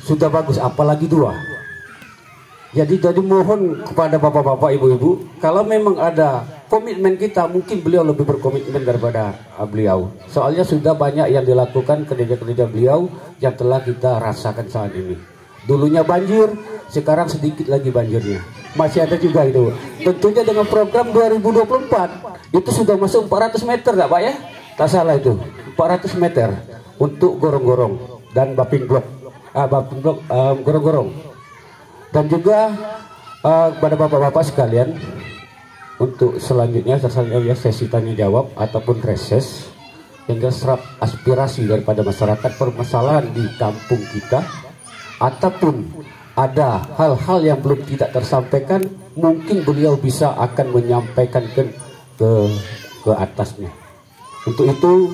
Speaker 1: sudah bagus, apalagi 2. Jadi mohon kepada bapak-bapak, ibu-ibu, kalau memang ada komitmen kita, mungkin beliau lebih berkomitmen daripada beliau. Soalnya sudah banyak yang dilakukan kerja-kerja beliau yang telah kita rasakan saat ini. Dulunya banjir, sekarang sedikit lagi banjirnya. Masih ada juga itu. Tentunya dengan program 2024 itu sudah masuk 400 meter, tak Pak ya? Tak salah itu, 400 meter untuk gorong-gorong dan baping blok, gorong-gorong. Dan juga kepada bapak-bapak sekalian, untuk selanjutnya sesi tanya jawab ataupun reses, hingga serap aspirasi daripada masyarakat, permasalahan di kampung kita, ataupun ada hal-hal yang belum tidak tersampaikan, mungkin beliau bisa akan menyampaikan ke atasnya. Untuk itu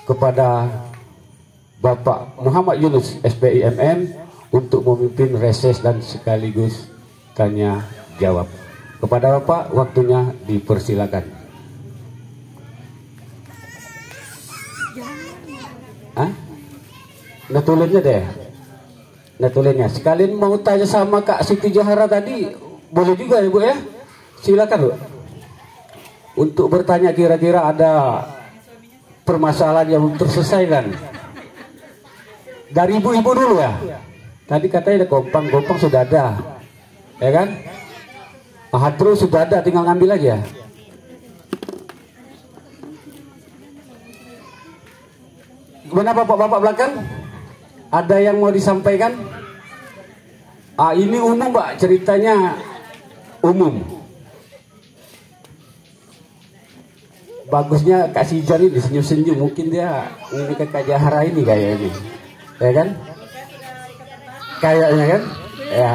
Speaker 1: kepada Bapak Muhammad Yunus SPIMM untuk memimpin reses dan sekaligus tanya jawab. Kepada Bapak, waktunya dipersilakan. Natulinnya deh. Natulinnya. Sekalian mau tanya sama Kak Siti Johara tadi, boleh juga ya Bu ya? Silakan Bu. Untuk bertanya kira-kira ada permasalahan yang belum terselesaikan. Dari ibu-ibu dulu ya. Tadi katanya ada gompang sudah ada, ya kan? Hadro sudah ada, tinggal ngambil aja. Gimana bapak-bapak belakang? Ada yang mau disampaikan? Ini umum Pak, ceritanya umum. Bagusnya kasih jari disenyum-senyum, mungkin dia ini ke Kak Jahara ini kayak ini, ya kan? Kayaknya kan, ya.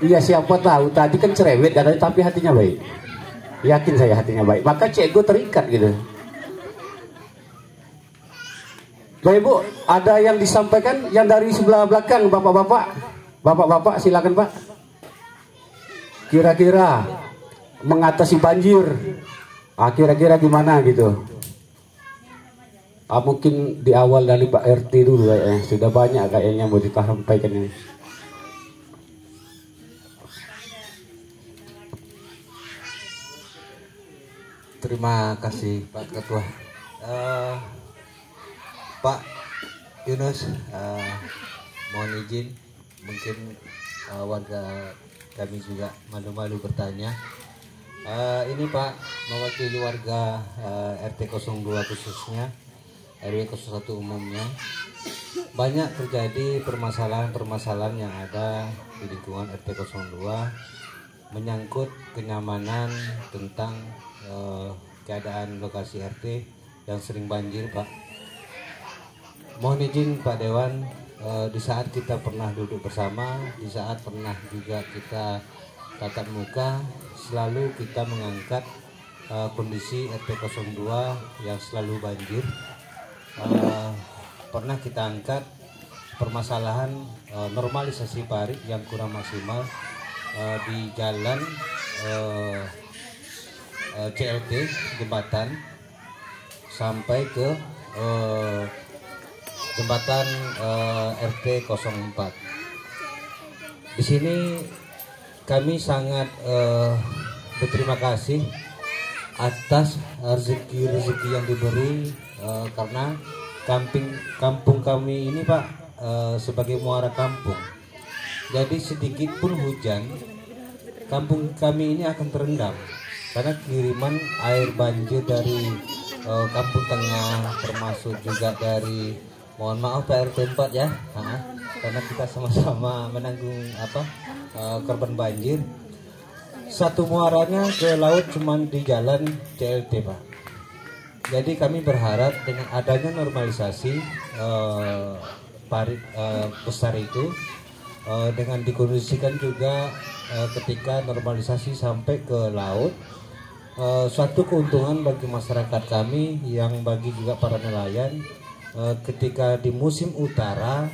Speaker 1: Iya siapa tahu, tadi kan cerewet katanya, tapi hatinya baik. Yakin saya hatinya baik, maka cego terikat gitu. Baik Bu, ada yang disampaikan yang dari sebelah belakang, bapak-bapak. Bapak-bapak silakan Pak. Kira-kira mengatasi banjir, kira-kira gimana gitu. Mungkin di awal dari Pak RT dulu ya, sudah banyak kayaknya mau disampaikan ini.
Speaker 2: Terima kasih Pak Ketua. Pak Yunus, mohon izin, mungkin warga kami juga malu-malu bertanya. Ini Pak, mewakili warga RT 02 khususnya, RW 01 umumnya, banyak terjadi permasalahan-permasalahan yang ada di lingkungan RT 02 menyangkut kenyamanan tentang keadaan lokasi RT yang sering banjir Pak. Mohon izin Pak Dewan, di saat kita pernah duduk bersama, di saat pernah juga kita tatap muka, selalu kita mengangkat kondisi RT 02 yang selalu banjir. Pernah kita angkat permasalahan normalisasi parit yang kurang maksimal di jalan CLT jembatan sampai ke jembatan RT 04. Di sini kami sangat berterima kasih atas rezeki-rezeki yang diberi, karena kampung kami ini Pak sebagai muara kampung. Jadi sedikit pun hujan, kampung kami ini akan terendam karena kiriman air banjir dari kampung tengah, termasuk juga dari, mohon maaf Pak RT 4 ya, karena kita sama-sama menanggung korban banjir. Satu muaranya ke laut cuman di jalan CLT Pak. Jadi kami berharap dengan adanya normalisasi parit besar itu, dengan dikondisikan juga ketika normalisasi sampai ke laut, suatu keuntungan bagi masyarakat kami, yang bagi juga para nelayan, ketika di musim utara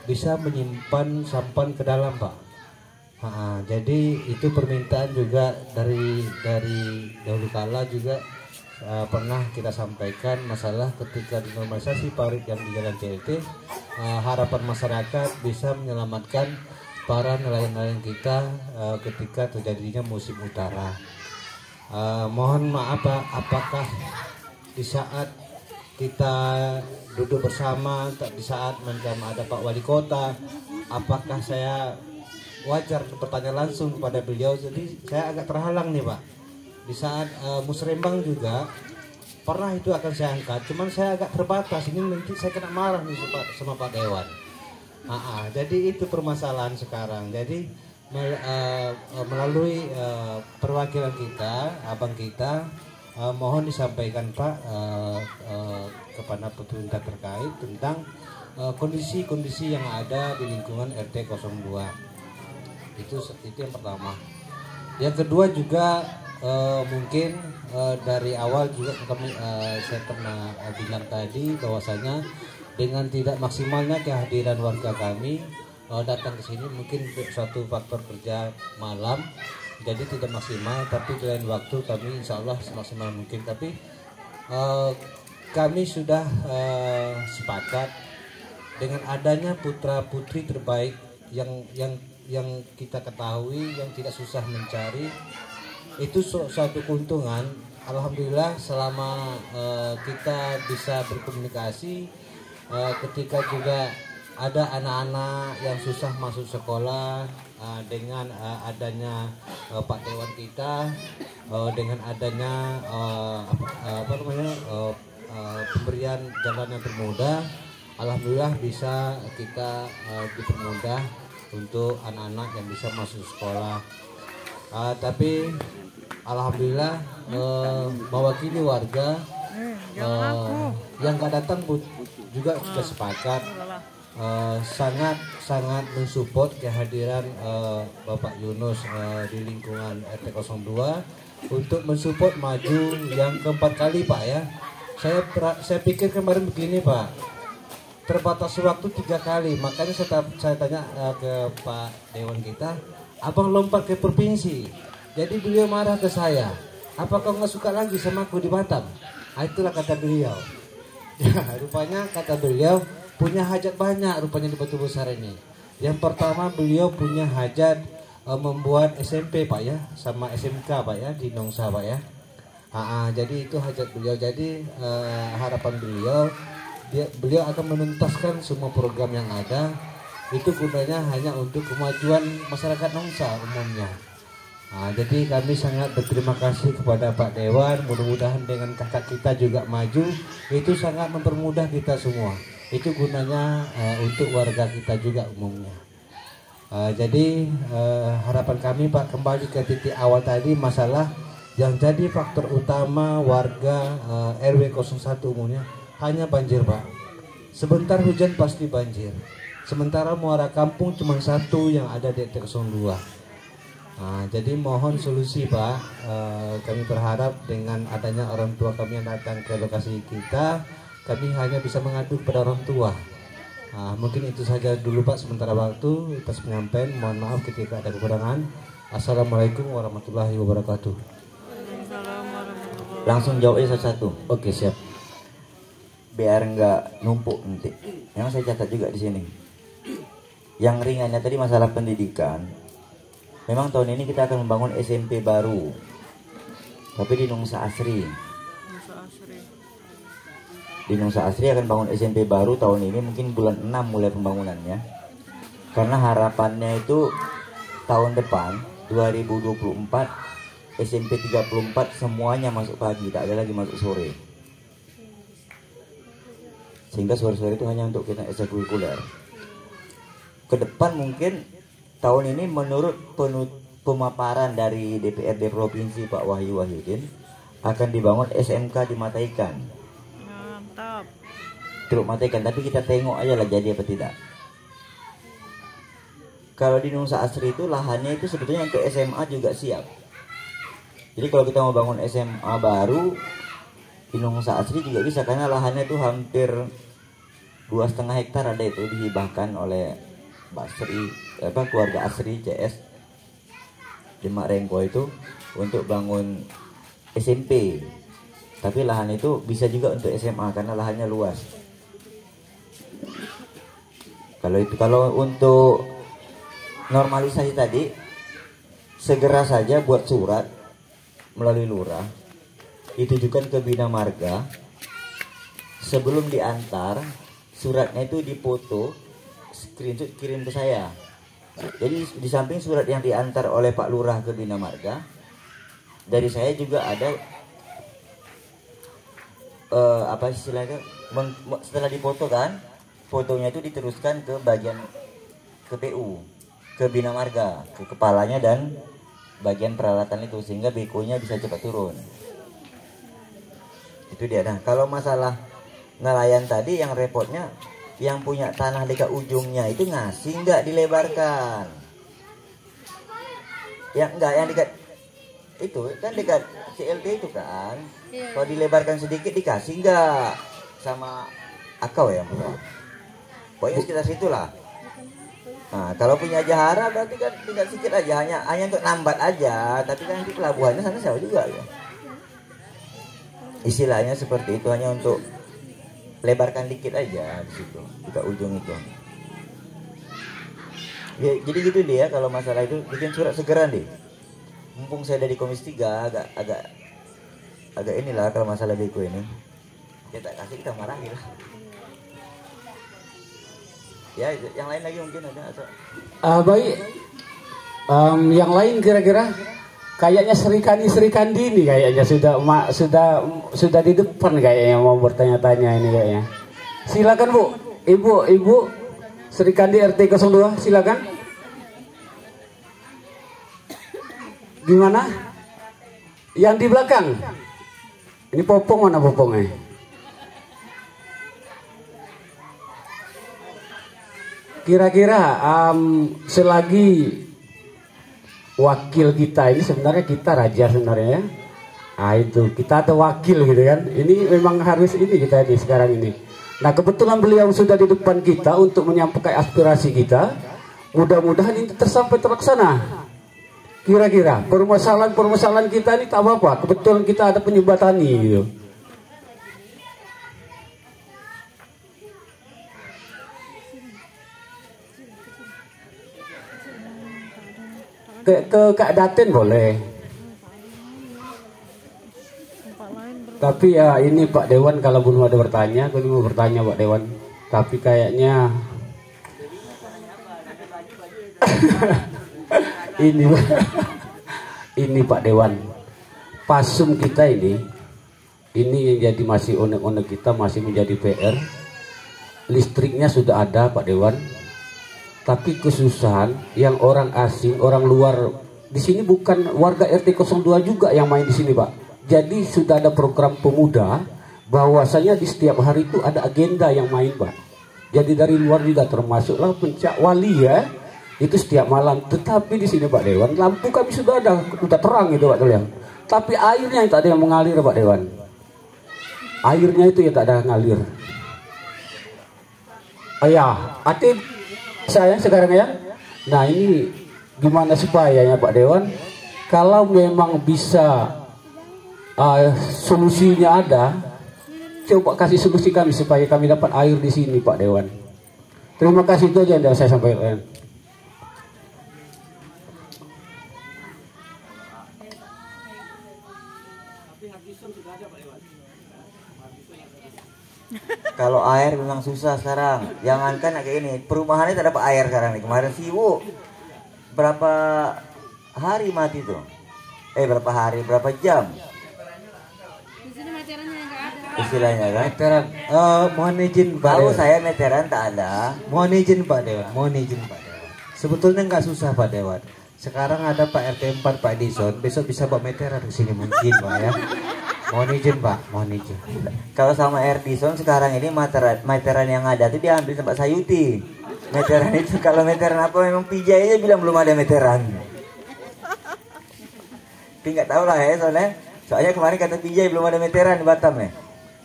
Speaker 2: bisa menyimpan sampan ke dalam Pak. Jadi itu permintaan juga dari dahulu kala juga pernah kita sampaikan masalah ketika dinormalisasi parit yang di jalan CLT, harapan masyarakat bisa menyelamatkan para nelayan-nelayan kita ketika terjadinya musim utara. Mohon maaf Pak, apakah di saat kita duduk bersama, di saat ada Pak Wali Kota, apakah saya wajar bertanya langsung kepada beliau? Jadi saya agak terhalang nih Pak. Di saat musrembang juga pernah itu akan saya angkat, cuman saya agak terbatas, ini nanti saya kena marah nih sama Pak Dewan. Jadi itu permasalahan sekarang. Jadi melalui perwakilan kita, abang kita, mohon disampaikan Pak kepada pemerintah terkait tentang kondisi-kondisi yang ada di lingkungan RT 02. Itu yang pertama. Yang kedua juga mungkin dari awal juga saya pernah bilang tadi bahwasanya dengan tidak maksimalnya kehadiran warga kami datang ke sini, mungkin suatu faktor kerja malam jadi tidak maksimal, tapi di lain waktu kami insya Allah semaksimal mungkin. Tapi kami sudah sepakat dengan adanya putra putri terbaik yang kita ketahui, yang tidak susah mencari, itu suatu keuntungan. Alhamdulillah selama kita bisa berkomunikasi, ketika juga ada anak-anak yang susah masuk sekolah, dengan adanya Pak Dewan kita, dengan adanya pemberian jalan yang termudah, alhamdulillah bisa kita dipermudah untuk anak-anak yang bisa masuk sekolah. Tapi alhamdulillah mewakili warga yang gak datang juga sudah sepakat, sangat mensupport kehadiran Bapak Yunus di lingkungan RT 02 untuk mensupport maju yang keempat kali Pak ya. Saya pikir kemarin begini Pak, terbatas waktu 3 kali, makanya saya tanya ke Pak Dewan kita, abang lompat ke provinsi. Jadi beliau marah ke saya, apa kau nggak suka lagi sama aku di Batam? Itulah kata beliau. Ya, rupanya kata beliau punya hajat banyak rupanya di Batu Besar ini. Yang pertama beliau punya hajat membuat SMP Pak ya, sama SMK Pak ya di Nongsa Pak ya. Jadi itu hajat beliau. Jadi harapan beliau akan menuntaskan semua program yang ada. Itu gunanya hanya untuk kemajuan masyarakat Nongsa umumnya. Jadi kami sangat berterima kasih kepada Pak Dewan. Mudah-mudahan dengan kakak kita juga maju, itu sangat mempermudah kita semua. Itu gunanya untuk warga kita juga umumnya. Jadi harapan kami Pak, kembali ke titik awal tadi, masalah yang jadi faktor utama warga RW 01 umumnya hanya banjir Pak. Sebentar hujan pasti banjir. Sementara muara kampung cuma satu yang ada di RT 02. Jadi mohon solusi Pak. Kami berharap dengan adanya orang tua kami yang datang ke lokasi kita, kami hanya bisa mengadu kepada orang tua. Mungkin itu saja dulu Pak sementara waktu atas penyampaian. Mohon maaf ketika ada kekurangan. Assalamualaikum warahmatullahi wabarakatuh.
Speaker 5: Langsung jawabnya satu-satu.
Speaker 2: Oke, siap.
Speaker 5: Biar nggak numpuk nanti. Yang saya catat juga di sini. Yang ringannya tadi masalah pendidikan. Memang tahun ini kita akan membangun SMP baru tapi di Nongsa Asri.
Speaker 3: Musa Asri.
Speaker 5: Di Nongsa Asri akan bangun SMP baru tahun ini, mungkin bulan 6 mulai pembangunannya. Karena harapannya itu tahun depan 2024 SMP 34 semuanya masuk pagi, tak ada lagi masuk sore. Sehingga sore-sore itu hanya untuk kita ekstrakurikuler. Ke depan mungkin tahun ini menurut pemaparan dari DPRD Provinsi Pak Wahyu Wahyudin akan dibangun SMK di Mataikan.
Speaker 3: Mantap.
Speaker 5: Teluk Mataikan, tapi kita tengok aja lah jadi apa tidak. Kalau di Nongsa Asri itu lahannya itu sebetulnya untuk SMA juga siap. Jadi kalau kita mau bangun SMA baru di Nongsa Asri juga bisa, karena lahannya itu hampir 2,5 hektar ada itu dihibahkan oleh keluarga Asri CS Demak Rengko itu untuk bangun SMP. Tapi lahan itu bisa juga untuk SMA karena lahannya luas. Kalau untuk normalisasi tadi, segera saja buat surat melalui lurah, ditujukan ke Bina Marga. Sebelum diantar, suratnya itu dipoto, screenshot kirim ke saya. Jadi di samping surat yang diantar oleh Pak Lurah ke Bina Marga, dari saya juga ada apa istilahnya, setelah dipoto kan, fotonya itu diteruskan ke bagian KPU, ke Bina Marga, ke kepalanya dan bagian peralatan itu, sehingga BK-nya bisa cepat turun. Itu dia. Nah, kalau masalah nelayan tadi yang repotnya, yang punya tanah dekat ujungnya itu ngasih nggak dilebarkan. Yang dekat itu kan dekat CLT itu kan. Kalau dilebarkan sedikit dikasih nggak sama akau ya, pokoknya sekitar situlah. Nah, kalau punya Jahara berarti kan tidak sedikit aja, hanya untuk nambat aja, tapi kan di pelabuhannya sana jauh juga ya. Istilahnya seperti itu, hanya untuk lebarkan dikit aja di situ, di ujung itu. Ya, jadi gitu dia kalau masalah itu, bikin surat segera deh. Mumpung saya dari Komisi 3 agak inilah kalau masalah beko ini. Kita kasih, kita marahin lah. Ya, yang lain lagi mungkin ada atau
Speaker 1: baik. Yang lain kira-kira kayaknya Sri Kandi ini kayaknya sudah di depan kayaknya mau bertanya-tanya ini kayaknya. Silakan Bu, Ibu Sri Kandi RT 02, silakan. Gimana? Yang di belakang. Ini Popong, mana Popongnya? Kira-kira selagi wakil kita ini, sebenarnya kita raja sebenarnya ya. Ah itu kita ada wakil gitu kan. Ini memang harus ini kita di sekarang ini. Nah kebetulan beliau sudah di depan kita untuk menyampaikan aspirasi kita. Mudah-mudahan ini terlaksana. Kira-kira permasalahan kita ini tak apa-apa. Kebetulan kita ada penyembatani gitu. Ke Kak Daten boleh. Tapi ya ini Pak Dewan kalau belum ada bertanya, aku mau bertanya Pak Dewan. Tapi kayaknya ini Pak Dewan, pasum kita ini yang jadi masih onek-onek kita, masih menjadi PR. Listriknya sudah ada Pak Dewan. Tapi kesusahan yang orang asing, orang luar di sini, bukan warga RT 02 juga yang main di sini Pak. Jadi sudah ada program pemuda, bahwasanya di setiap hari itu ada agenda yang main Pak. Jadi dari luar juga termasuklah pencak wali ya, itu setiap malam. Tetapi di sini Pak Dewan, lampu kami sudah ada, sudah terang itu Pak Dewan. Tapi airnya yang tak ada yang mengalir Pak Dewan. Airnya itu yang tak ada yang ngalir. Ya, saya sekarang ya. Nah ini gimana supaya Pak Dewan, kalau memang bisa solusinya ada, coba kasih solusi kami supaya kami dapat air di sini Pak Dewan. Terima kasih, itu aja yang saya sampaikan.
Speaker 5: Kalau air memang susah sekarang. Jangankan kayak ini, perumahannya tak dapat air sekarang nih. Kemarin siwu berapa hari mati tuh? Berapa hari, berapa jam? Istilahnya kan?
Speaker 2: Meteran. Mohon izin Pak
Speaker 5: Tahu
Speaker 2: Dewan.
Speaker 5: saya meteran tak ada.
Speaker 2: Mohon izin Pak Dewan. Mohon izin Pak Dewan. Sebetulnya nggak susah Pak Dewan. Sekarang ada Pak RT 4 Pak Edison. Besok bisa bawa meteran ke sini mungkin Pak ya. Mohon izin Pak. Mohon izin.
Speaker 5: Kalau sama Edison sekarang ini meteran yang ada tuh diambil tempat Sayuti. Meteran itu kalau meteran apa memang PJ aja bilang belum ada meteran. Tapi nggak tahu lah ya soalnya kemarin kata PJ belum ada meteran di Batam ya.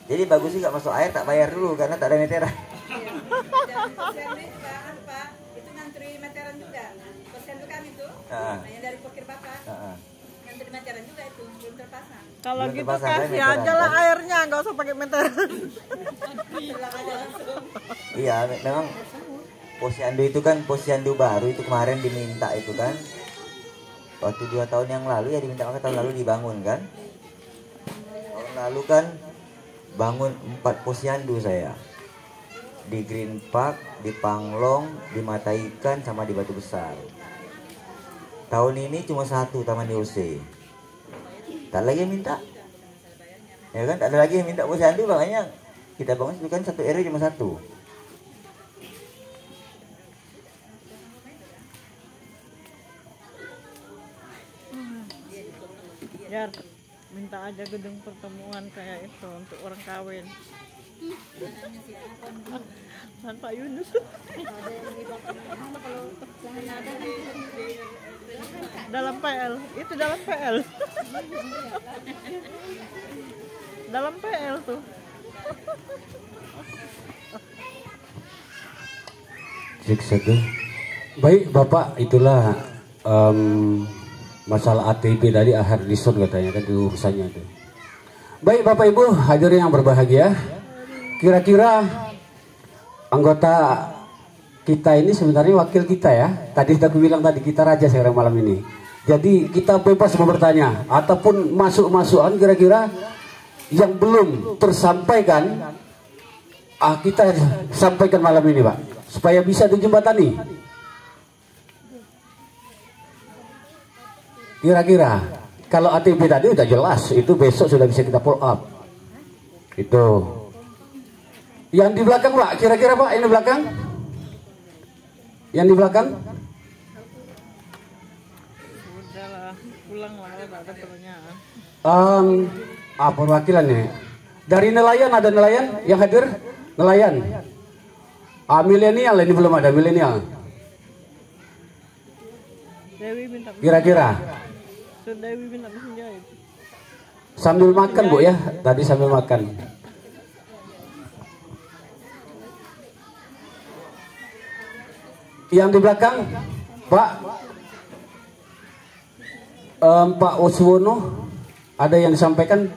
Speaker 5: Jadi bagus sih nggak masuk air tak bayar dulu karena tak ada meteran.
Speaker 6: Itu ngantri meteran juga. Posyandu kami tuh, yang dari Pokir Bapak. Ngantri meteran juga itu belum terpasang.
Speaker 3: Kalau
Speaker 5: Belum
Speaker 3: gitu
Speaker 5: terpasang,
Speaker 3: kasih
Speaker 5: meteran,
Speaker 3: aja lah
Speaker 5: kan?
Speaker 3: airnya, nggak usah pakai meteran.
Speaker 5: Iya, memang posyandu itu kan posyandu baru itu kemarin diminta itu kan. Waktu 2 tahun yang lalu ya diminta, maka tahun lalu dibangun kan. Tahun lalu kan bangun 4 posyandu saya. Di Green Park, di Panglong, di Mata Ikan sama di Batu Besar. Tahun ini cuma 1 Taman DOC. Tak lagi yang minta. Ya kan, tak ada lagi yang minta posyandu, makanya kita bangun itu kan 1 RW cuma 1.
Speaker 3: Biar minta aja gedung pertemuan kayak itu untuk orang kawin. Dan Pak Yunus. Dalam PL, itu dalam PL. Dalam PL tuh.
Speaker 1: Baik Bapak, itulah masalah ATP tadi akhir dison katanya kan itu urusannya itu. Baik Bapak Ibu hadirin yang berbahagia, kira-kira anggota kita ini sebenarnya wakil kita ya. Tadi sudah aku bilang tadi kita raja sekarang malam ini. Jadi kita bebas mau bertanya ataupun masuk-masukan kira-kira yang belum tersampaikan, kita sampaikan malam ini Pak, supaya bisa dijembatani. Kira-kira kalau ATP tadi udah jelas, itu besok sudah bisa kita follow up. Itu. Yang di belakang Pak, kira-kira Pak, ini belakang? Yang di belakang?
Speaker 3: Udahlah, pulang lah, tak ada pertanyaan.
Speaker 1: Perwakilannya dari nelayan, ada nelayan yang hadir? Nelayan. Milenial ini belum ada milenial.
Speaker 3: Dewi minta
Speaker 1: Kira-kira
Speaker 3: Dewi minta mesin jahit.
Speaker 1: sambil makan Bu ya, tadi sambil makan. Yang di belakang Pak Pak Oswono, ada yang disampaikan?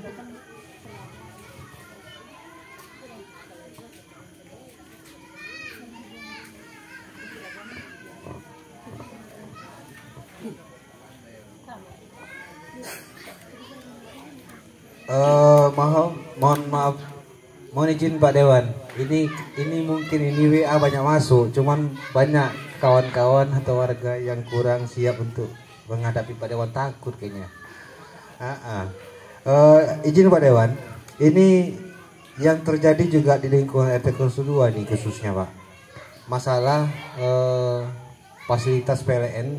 Speaker 2: Mohon izin Pak Dewan. Ini mungkin ini WA banyak masuk, cuman banyak kawan-kawan atau warga yang kurang siap untuk menghadapi Pak Dewan, takut kayaknya. Izin Pak Dewan, ini yang terjadi juga di lingkungan RT 02 nih khususnya Pak. Masalah fasilitas PLN,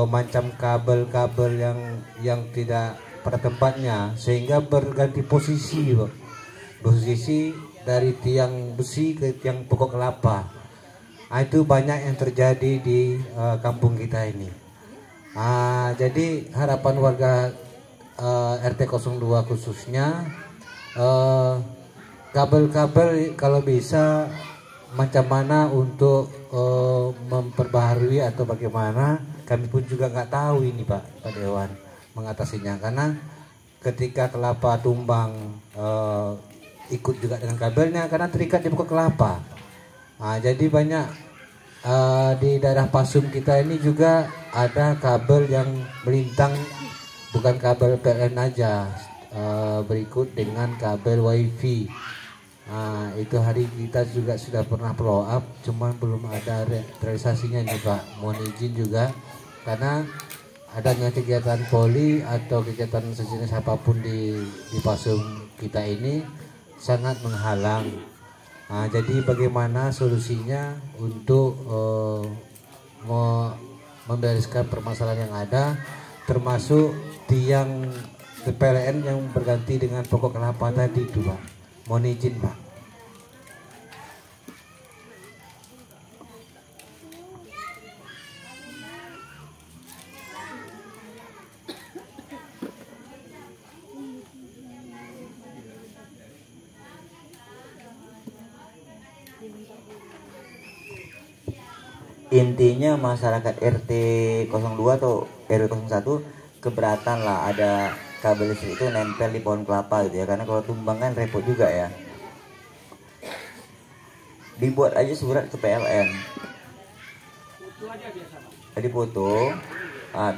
Speaker 2: macam kabel-kabel yang tidak pada tempatnya sehingga berganti posisi Pak. Posisi dari tiang besi ke tiang pokok kelapa. Itu banyak yang terjadi di kampung kita ini. Jadi harapan warga RT 02 khususnya, kabel-kabel kalau bisa macam mana untuk memperbaharui atau bagaimana, kami pun juga nggak tahu ini Pak Dewan mengatasinya, karena ketika kelapa tumbang ikut juga dengan kabelnya karena terikat di pokok kelapa. Jadi banyak di daerah Pasum kita ini juga ada kabel yang melintang, bukan kabel PLN aja, berikut dengan kabel WiFi. itu hari kita juga sudah pernah follow up, cuman belum ada realisasinya nih Pak. Mohon izin juga karena adanya kegiatan poli atau kegiatan sejenis apapun di Pasum kita ini sangat menghalang. Nah, jadi bagaimana solusinya untuk membereskan permasalahan yang ada, termasuk tiang PLN yang berganti dengan pokok kelapa tadi itu Pak. Mohon izin Pak.
Speaker 5: Intinya masyarakat RT 02 atau RW 01 keberatan lah ada kabel listrik itu nempel di pohon kelapa gitu ya, karena kalau tumbang kan repot juga ya. Dibuat aja surat ke PLN, dipoto,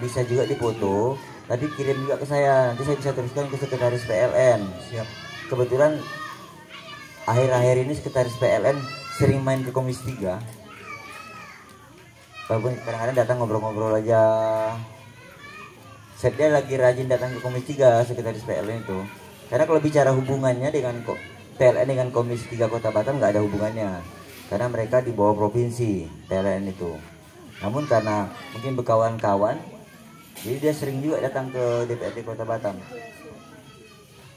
Speaker 5: bisa juga dipoto, tapi kirim juga ke saya, nanti saya bisa teruskan ke sekretaris PLN.
Speaker 2: Siap.
Speaker 5: Kebetulan akhir-akhir ini sekretaris PLN sering main ke Komisi 3, walaupun kadang-kadang datang ngobrol-ngobrol aja. Dia lagi rajin datang ke Komisi 3 sekretaris PLN itu, karena kalau bicara hubungannya dengan PLN dengan Komisi 3 Kota Batam nggak ada hubungannya, karena mereka di bawah provinsi PLN itu. Namun karena mungkin berkawan-kawan, jadi dia sering juga datang ke DPRD Kota Batam.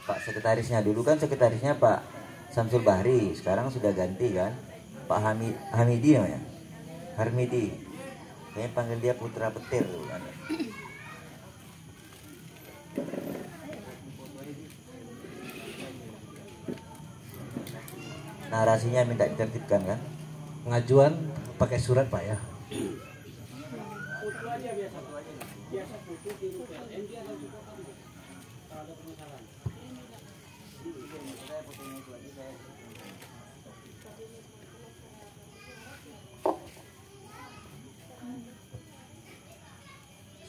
Speaker 5: Pak sekretarisnya dulu kan sekretarisnya Pak Samsul Bahri, sekarang sudah ganti kan, Pak Hamidi namanya, Harmidi, kayaknya panggil dia Putra Petir tuh kan. Narasinya minta ditertibkan kan?
Speaker 2: Pengajuan pakai surat Pak ya.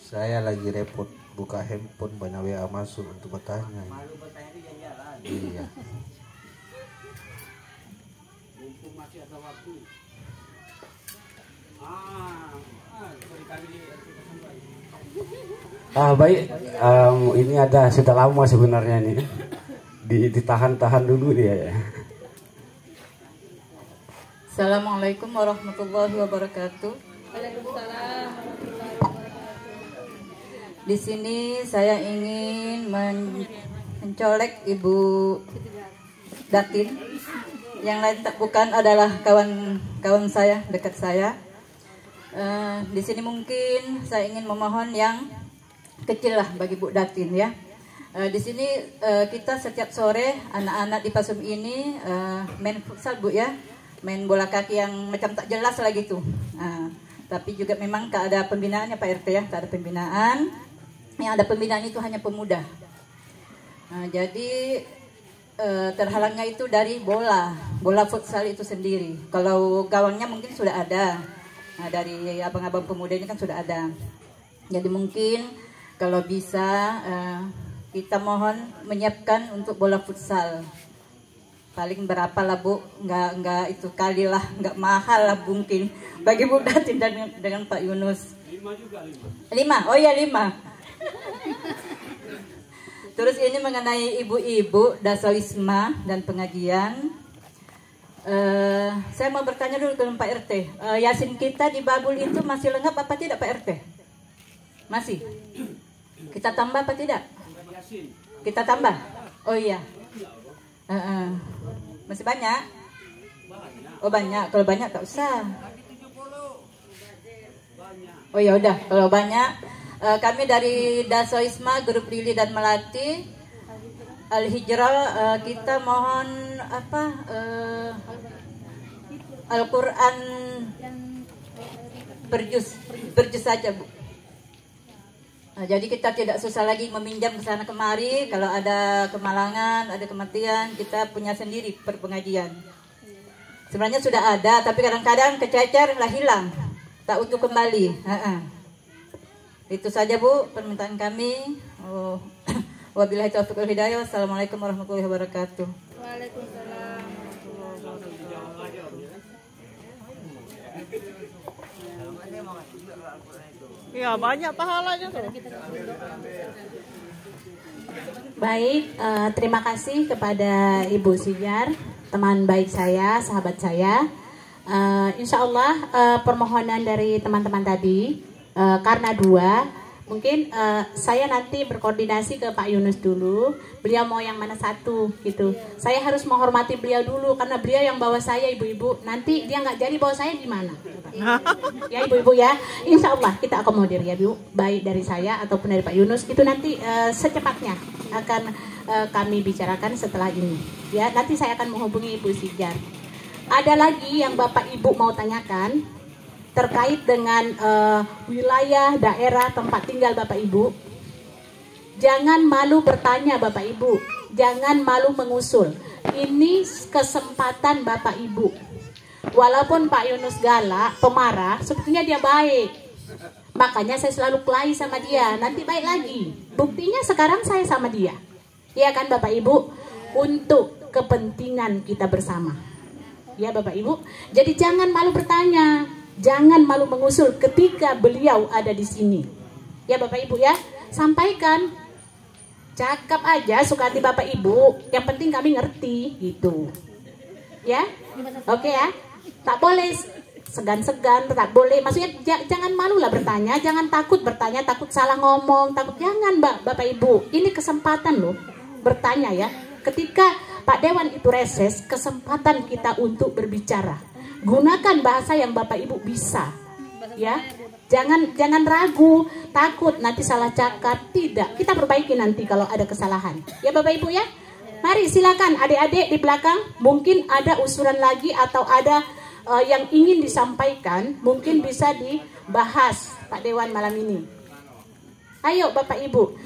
Speaker 2: Saya lagi repot buka handphone, banyak WA masuk untuk bertanya.
Speaker 5: Malu bertanya di jalan.
Speaker 2: Iya.
Speaker 1: Mumpung masih ada waktu. Baik, ini ada sudah lama sebenarnya nih, ditahan-tahan dulu dia ya.
Speaker 7: Assalamualaikum warahmatullahi wabarakatuh.
Speaker 6: Waalaikumsalam.
Speaker 7: Di sini saya ingin mencolek Ibu Datin. Yang lain tak bukan adalah kawan saya, dekat saya. Di sini mungkin saya ingin memohon yang kecil lah bagi Bu Datin ya. Di sini kita setiap sore anak-anak di Pasum ini main futsal Bu ya, main bola kaki yang macam tak jelas lagi tuh. Tapi juga memang tak ada pembinaannya Pak RT ya, tak ada pembinaan. Yang ada pembinaan itu hanya pemuda. Jadi terhalangnya itu dari bola futsal itu sendiri. Kalau gawangnya mungkin sudah ada. Dari abang-abang pemuda ini kan sudah ada. Jadi mungkin kalau bisa kita mohon menyiapkan untuk bola futsal. Paling berapa lah Bu? Enggak itu kali lah, enggak mahal lah mungkin bagi Bu Datin dan dengan Pak Yunus. 5 juga 5. Oh iya 5. Terus ini mengenai ibu-ibu dasoisma dan pengajian. Saya mau bertanya dulu ke Pak RT. Yasin kita di Babul itu masih lengkap apa tidak Pak RT? Masih. Kita tambah apa tidak? Kita tambah. Oh iya. Masih banyak? Oh banyak. Kalau banyak tak usah. Oh ya udah. Kalau banyak. Kami dari Dasoisma, Grup Lili dan Melati Al-Hijrah, kita mohon Al-Quran berjus saja Bu. Jadi kita tidak susah lagi meminjam ke sana kemari. Kalau ada kemalangan, ada kematian, kita punya sendiri perpengajian. Sebenarnya sudah ada, tapi kadang-kadang kececer lah hilang, tak utuh kembali. Itu saja Bu permintaan kami. Wabillahi taufiq wal hidayah. Wassalamualaikum warahmatullahi wabarakatuh.
Speaker 6: Waalaikumsalam.
Speaker 3: Ya banyak pahalanya tuh.
Speaker 4: Baik, terima kasih kepada Ibu Sijar, teman baik saya, sahabat saya. Insya Allah permohonan dari teman-teman tadi karena dua, mungkin saya nanti berkoordinasi ke Pak Yunus dulu. Beliau mau yang mana satu gitu. Saya harus menghormati beliau dulu karena beliau yang bawa saya, ibu-ibu. Nanti dia nggak jadi bawa saya gimana? Ya ibu-ibu ya, insya Allah kita akomodir ya Bu, baik dari saya ataupun dari Pak Yunus. Itu nanti secepatnya akan kami bicarakan setelah ini. Ya, nanti saya akan menghubungi Ibu Sijar. Ada lagi yang Bapak Ibu mau tanyakan terkait dengan wilayah, daerah, tempat tinggal Bapak Ibu. Jangan malu bertanya Bapak Ibu, jangan malu mengusul. Ini kesempatan Bapak Ibu. Walaupun Pak Yunus galak, pemarah, sebetulnya dia baik. Makanya saya selalu kelahi sama dia, nanti baik lagi. Buktinya sekarang saya sama dia. Ya kan Bapak Ibu? Untuk kepentingan kita bersama. Ya Bapak Ibu, jadi jangan malu bertanya, jangan malu mengusul ketika beliau ada di sini. Ya Bapak Ibu ya, sampaikan, cakap aja suka hati Bapak Ibu. Yang penting kami ngerti gitu. Ya, oke ya, tak boleh segan-segan, tak boleh. Maksudnya jangan malu lah bertanya, jangan takut bertanya, takut salah ngomong, takut jangan Bapak Ibu. Ini kesempatan loh bertanya ya. Ketika Pak Dewan itu reses, kesempatan kita untuk berbicara. Gunakan bahasa yang Bapak Ibu bisa, ya. Jangan ragu, takut nanti salah cakap. Tidak, kita perbaiki nanti kalau ada kesalahan. Ya Bapak Ibu ya. Mari silakan adik-adik di belakang. Mungkin ada usulan lagi atau ada yang ingin disampaikan, mungkin bisa dibahas Pak Dewan malam ini. Ayo Bapak Ibu.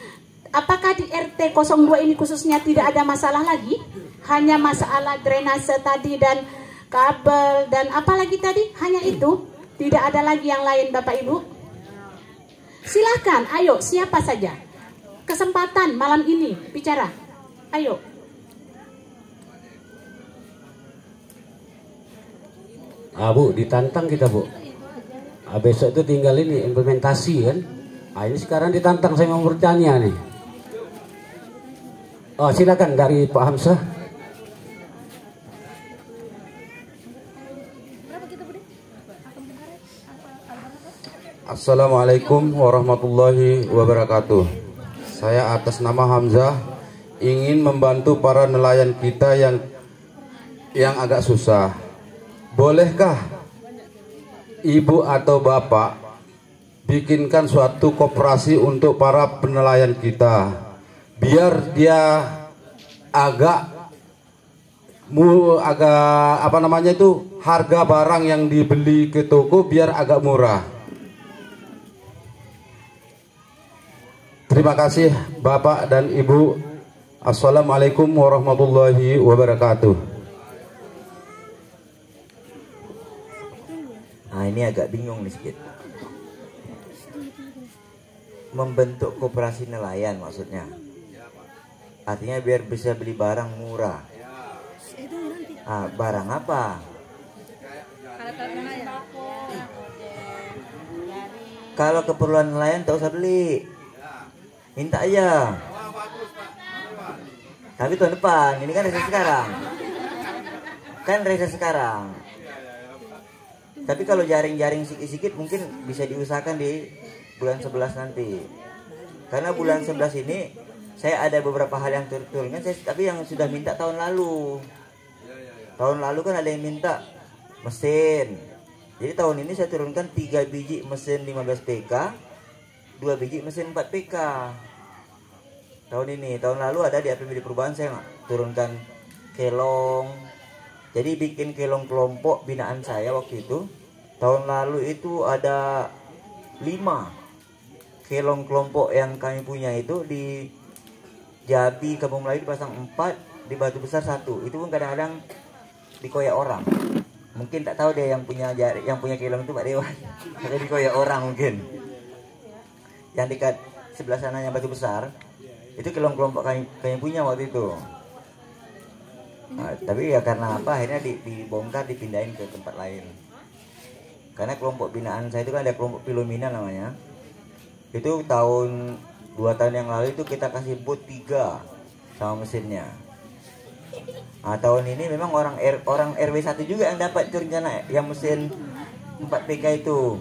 Speaker 4: Apakah di RT 02 ini khususnya tidak ada masalah lagi? Hanya masalah drainase tadi dan kabel dan apa lagi tadi? Hanya itu? Tidak ada lagi yang lain Bapak Ibu? Silahkan, ayo siapa saja. Kesempatan malam ini bicara. Ayo.
Speaker 1: Bu, ditantang kita Bu. Besok itu tinggal ini implementasi kan. Ini sekarang ditantang, saya mau bertanya nih. Oh silakan dari Pak Hamzah.
Speaker 8: Assalamualaikum warahmatullahi wabarakatuh. Saya atas nama Hamzah ingin membantu para nelayan kita yang agak susah. Bolehkah Ibu atau Bapak bikinkan suatu koperasi untuk para penelayan kita, biar dia agak apa namanya itu, harga barang yang dibeli ke toko biar agak murah. Terima kasih Bapak dan Ibu. Assalamualaikum warahmatullahi wabarakatuh.
Speaker 5: Nah ini agak bingung nih sedikit. Membentuk koperasi nelayan maksudnya. Artinya biar bisa beli barang murah. Barang apa? Kalau keperluan nelayan tak usah beli, minta aja. Tapi tahun depan, ini kan reses sekarang. Kan reses sekarang. Tapi kalau jaring-jaring sikit-sikit mungkin bisa diusahakan di bulan 11 nanti. Karena bulan 11 ini saya ada beberapa hal yang turunkan, tapi yang sudah minta tahun lalu. Tahun lalu kan ada yang minta mesin. Jadi tahun ini saya turunkan 3 biji mesin 15 PK, 2 biji mesin 4 PK. Tahun ini, tahun lalu ada di APBD perubahan saya turunkan kelong. Jadi bikin kelong kelompok binaan saya waktu itu. Tahun lalu itu ada 5 kelong kelompok yang kami punya itu di Jabi, Kampung Melayu dipasang 4, di Batu Besar 1. Itu pun kadang-kadang dikoyak orang. Mungkin tak tahu deh yang punya kelong itu Pak Dewan. Ada dikoyak orang mungkin. Yang dekat sebelah sananya Batu Besar itu kelong kelompok kami punya waktu itu. Tapi ya karena apa akhirnya dibongkar, dipindahin ke tempat lain. Karena kelompok binaan saya itu kan ada kelompok Filomena namanya. Itu tahun 2 tahun yang lalu itu kita kasih boot 3 sama mesinnya. Nah, tahun ini memang orang RW 1 juga yang dapat itu rencana yang mesin 4 PK itu.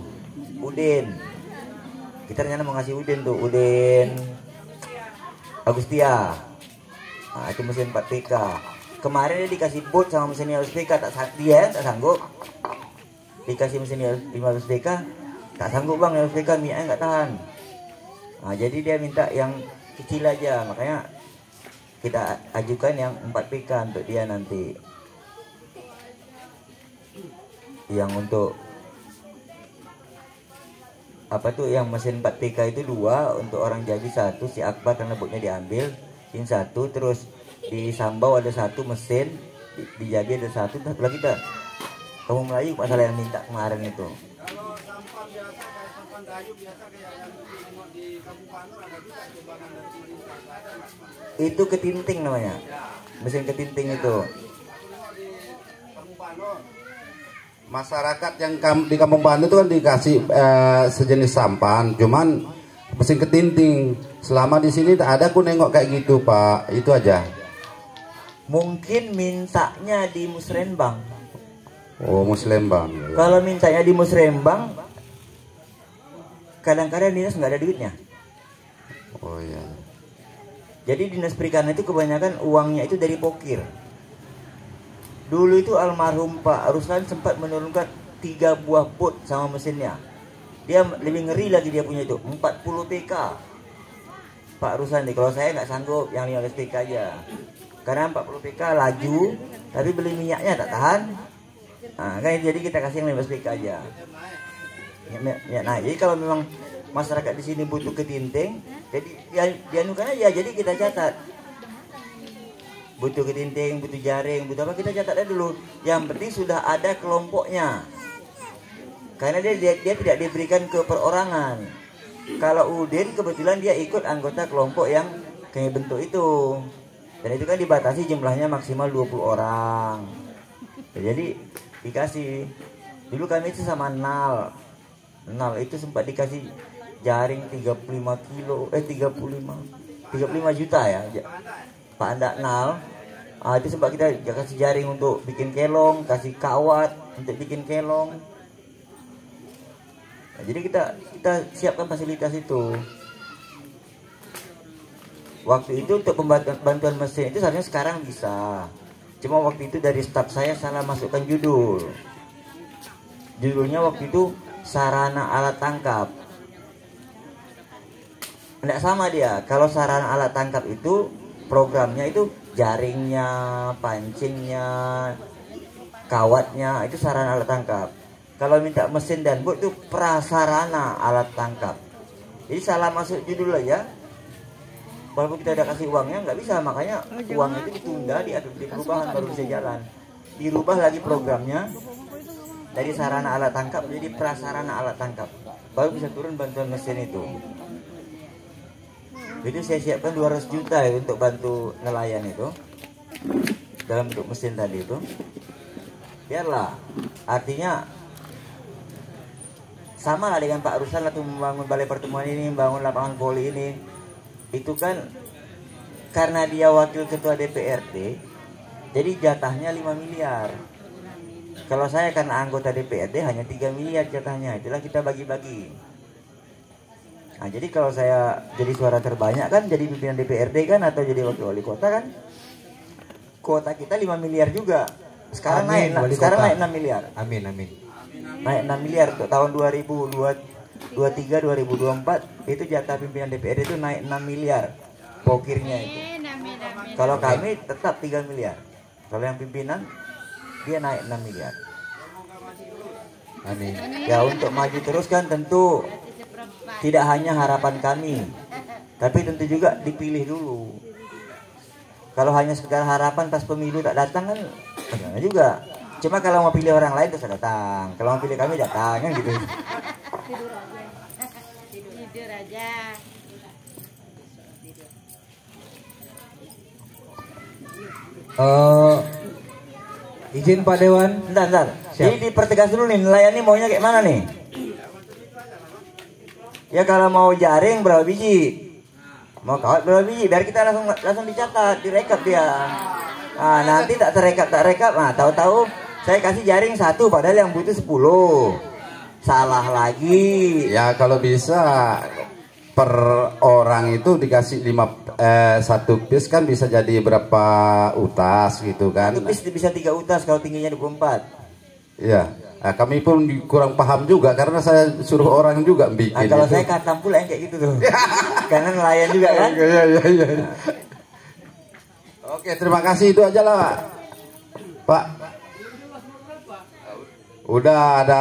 Speaker 5: Udin. Kita rencana mau ngasih Udin tuh, Udin Agustia. Nah, itu mesin 4 PK. Kemarin dia dikasih boot sama mesin 15 PK, dia tak sanggup. Dikasih mesin 15 PK, tak sanggup bang, 15 PK minyaknya nggak tahan. Nah, jadi dia minta yang kecil aja, makanya kita ajukan yang 4 PK untuk dia nanti. Yang untuk apa tuh, yang mesin 4 PK itu 2, untuk orang Jambi 1, si Akbar karena bootnya diambil, ini 1, terus di Sambau ada 1 mesin, di Jambi ada 1, satu lagi dah. Kamu Melayu masalah yang minta kemarin itu. Itu ketinting namanya, mesin ketinting itu.
Speaker 8: Masyarakat yang di Kampung Panu itu kan dikasih sejenis sampan, cuman mesin ketinting. Selama di sini tak ada aku nengok kayak gitu Pak, itu aja.
Speaker 5: Mungkin mintanya di Musrembang.
Speaker 8: Oh, Musrembang.
Speaker 5: Kalau mintanya di Musrembang, kadang-kadang dinas nggak ada duitnya.
Speaker 8: Oh iya.
Speaker 5: Jadi dinas perikanan itu kebanyakan uangnya itu dari pokir. Dulu itu almarhum Pak Ruslan sempat menurunkan 3 buah boot sama mesinnya. Dia lebih ngeri lagi, dia punya itu 40 PK. Pak Ruslan nih, kalau saya nggak sanggup yang 15 PK aja. Karena 40 PK laju, tapi beli minyaknya tak tahan. Nah, kan jadi kita kasih yang 15 PK aja. Nah, jadi kalau memang masyarakat di sini butuh ketinting, jadi dianukan aja. Jadi kita catat. Butuh ketinting, butuh jaring, butuh apa, kita catat aja dulu. Yang penting sudah ada kelompoknya. Karena dia tidak diberikan ke perorangan. Kalau Udin kebetulan dia ikut anggota kelompok yang kayak bentuk itu. Dan itu kan dibatasi jumlahnya maksimal 20 orang. Jadi dikasih. Dulu kami itu sama Nal itu sempat dikasih jaring 35 juta ya. Pak Andak Nal. Itu sebab kita kasih jaring untuk bikin kelong, kasih kawat untuk bikin kelong. Nah, jadi kita siapkan fasilitas itu. Waktu itu untuk bantuan mesin itu seharusnya sekarang bisa. Cuma waktu itu dari staf saya salah masukkan judul. Judulnya waktu itu sarana alat tangkap. Tidak sama dia. Kalau sarana alat tangkap itu programnya itu jaringnya, pancingnya, kawatnya, itu sarana alat tangkap. Kalau minta mesin dan boot itu prasarana alat tangkap. Jadi salah masuk judul aja. Walaupun kita udah kasih uangnya nggak bisa, makanya uang itu ditunda, di perubahan baru bisa jalan. Dirubah lagi programnya dari sarana alat tangkap menjadi prasarana alat tangkap, baru bisa turun bantuan mesin itu. Jadi saya siapkan 200 juta ya untuk bantu nelayan itu dalam bentuk mesin tadi itu. Biarlah, artinya sama lah dengan Pak Ruslan waktu membangun balai pertemuan ini, membangun lapangan voli ini. Itu kan karena dia wakil ketua DPRD, jadi jatahnya 5 miliar. Kalau saya karena anggota DPRD hanya 3 miliar jatahnya, itulah kita bagi-bagi. Nah, jadi kalau saya jadi suara terbanyak kan, jadi pimpinan DPRD kan, atau jadi wakil wali kota kan, kuota kita 5 miliar juga. Sekarang amin, naik 6 miliar.
Speaker 2: Amin.
Speaker 5: Naik 6 miliar untuk tahun 2023-2024 itu jatah pimpinan DPRD itu naik 6 miliar pokirnya itu. Kalau kami tetap 3 miliar. Kalau yang pimpinan dia naik 6 miliar.
Speaker 2: Amin.
Speaker 5: Ya, untuk maju terus kan tentu tidak hanya harapan kami, tapi tentu juga dipilih dulu. Kalau hanya sekedar harapan pas pemilu tak datang kan bagaimana juga. Cuma kalau mau pilih orang lain terus datang, kalau mau pilih kami datang kan gitu.
Speaker 6: Tidur aja.
Speaker 2: Izin Pak Dewan.
Speaker 5: Bentar. Jadi dipertegas dulu nih, nelayan nih maunya kayak mana nih? Ya kalau mau jaring berapa biji? Mau kawat berapa biji? Biar kita langsung dicatat, direkap dia. Nah, nanti tak rekap. Nah, tahu-tahu saya kasih jaring 1 padahal yang butuh 10. Salah lagi.
Speaker 8: Ya kalau bisa per orang itu dikasih 1 piece kan bisa jadi berapa utas gitu kan.
Speaker 5: 1 piece bisa 3 utas kalau tingginya 24.
Speaker 8: Iya. Nah, kami pun kurang paham juga karena saya suruh orang juga bikin.
Speaker 5: Nah, kalau
Speaker 8: itu.
Speaker 5: saya katam pula yang kayak gitu tuh. Karena nelayan juga kan.
Speaker 8: Iya. Oke, terima kasih, itu aja lah Pak. Udah ada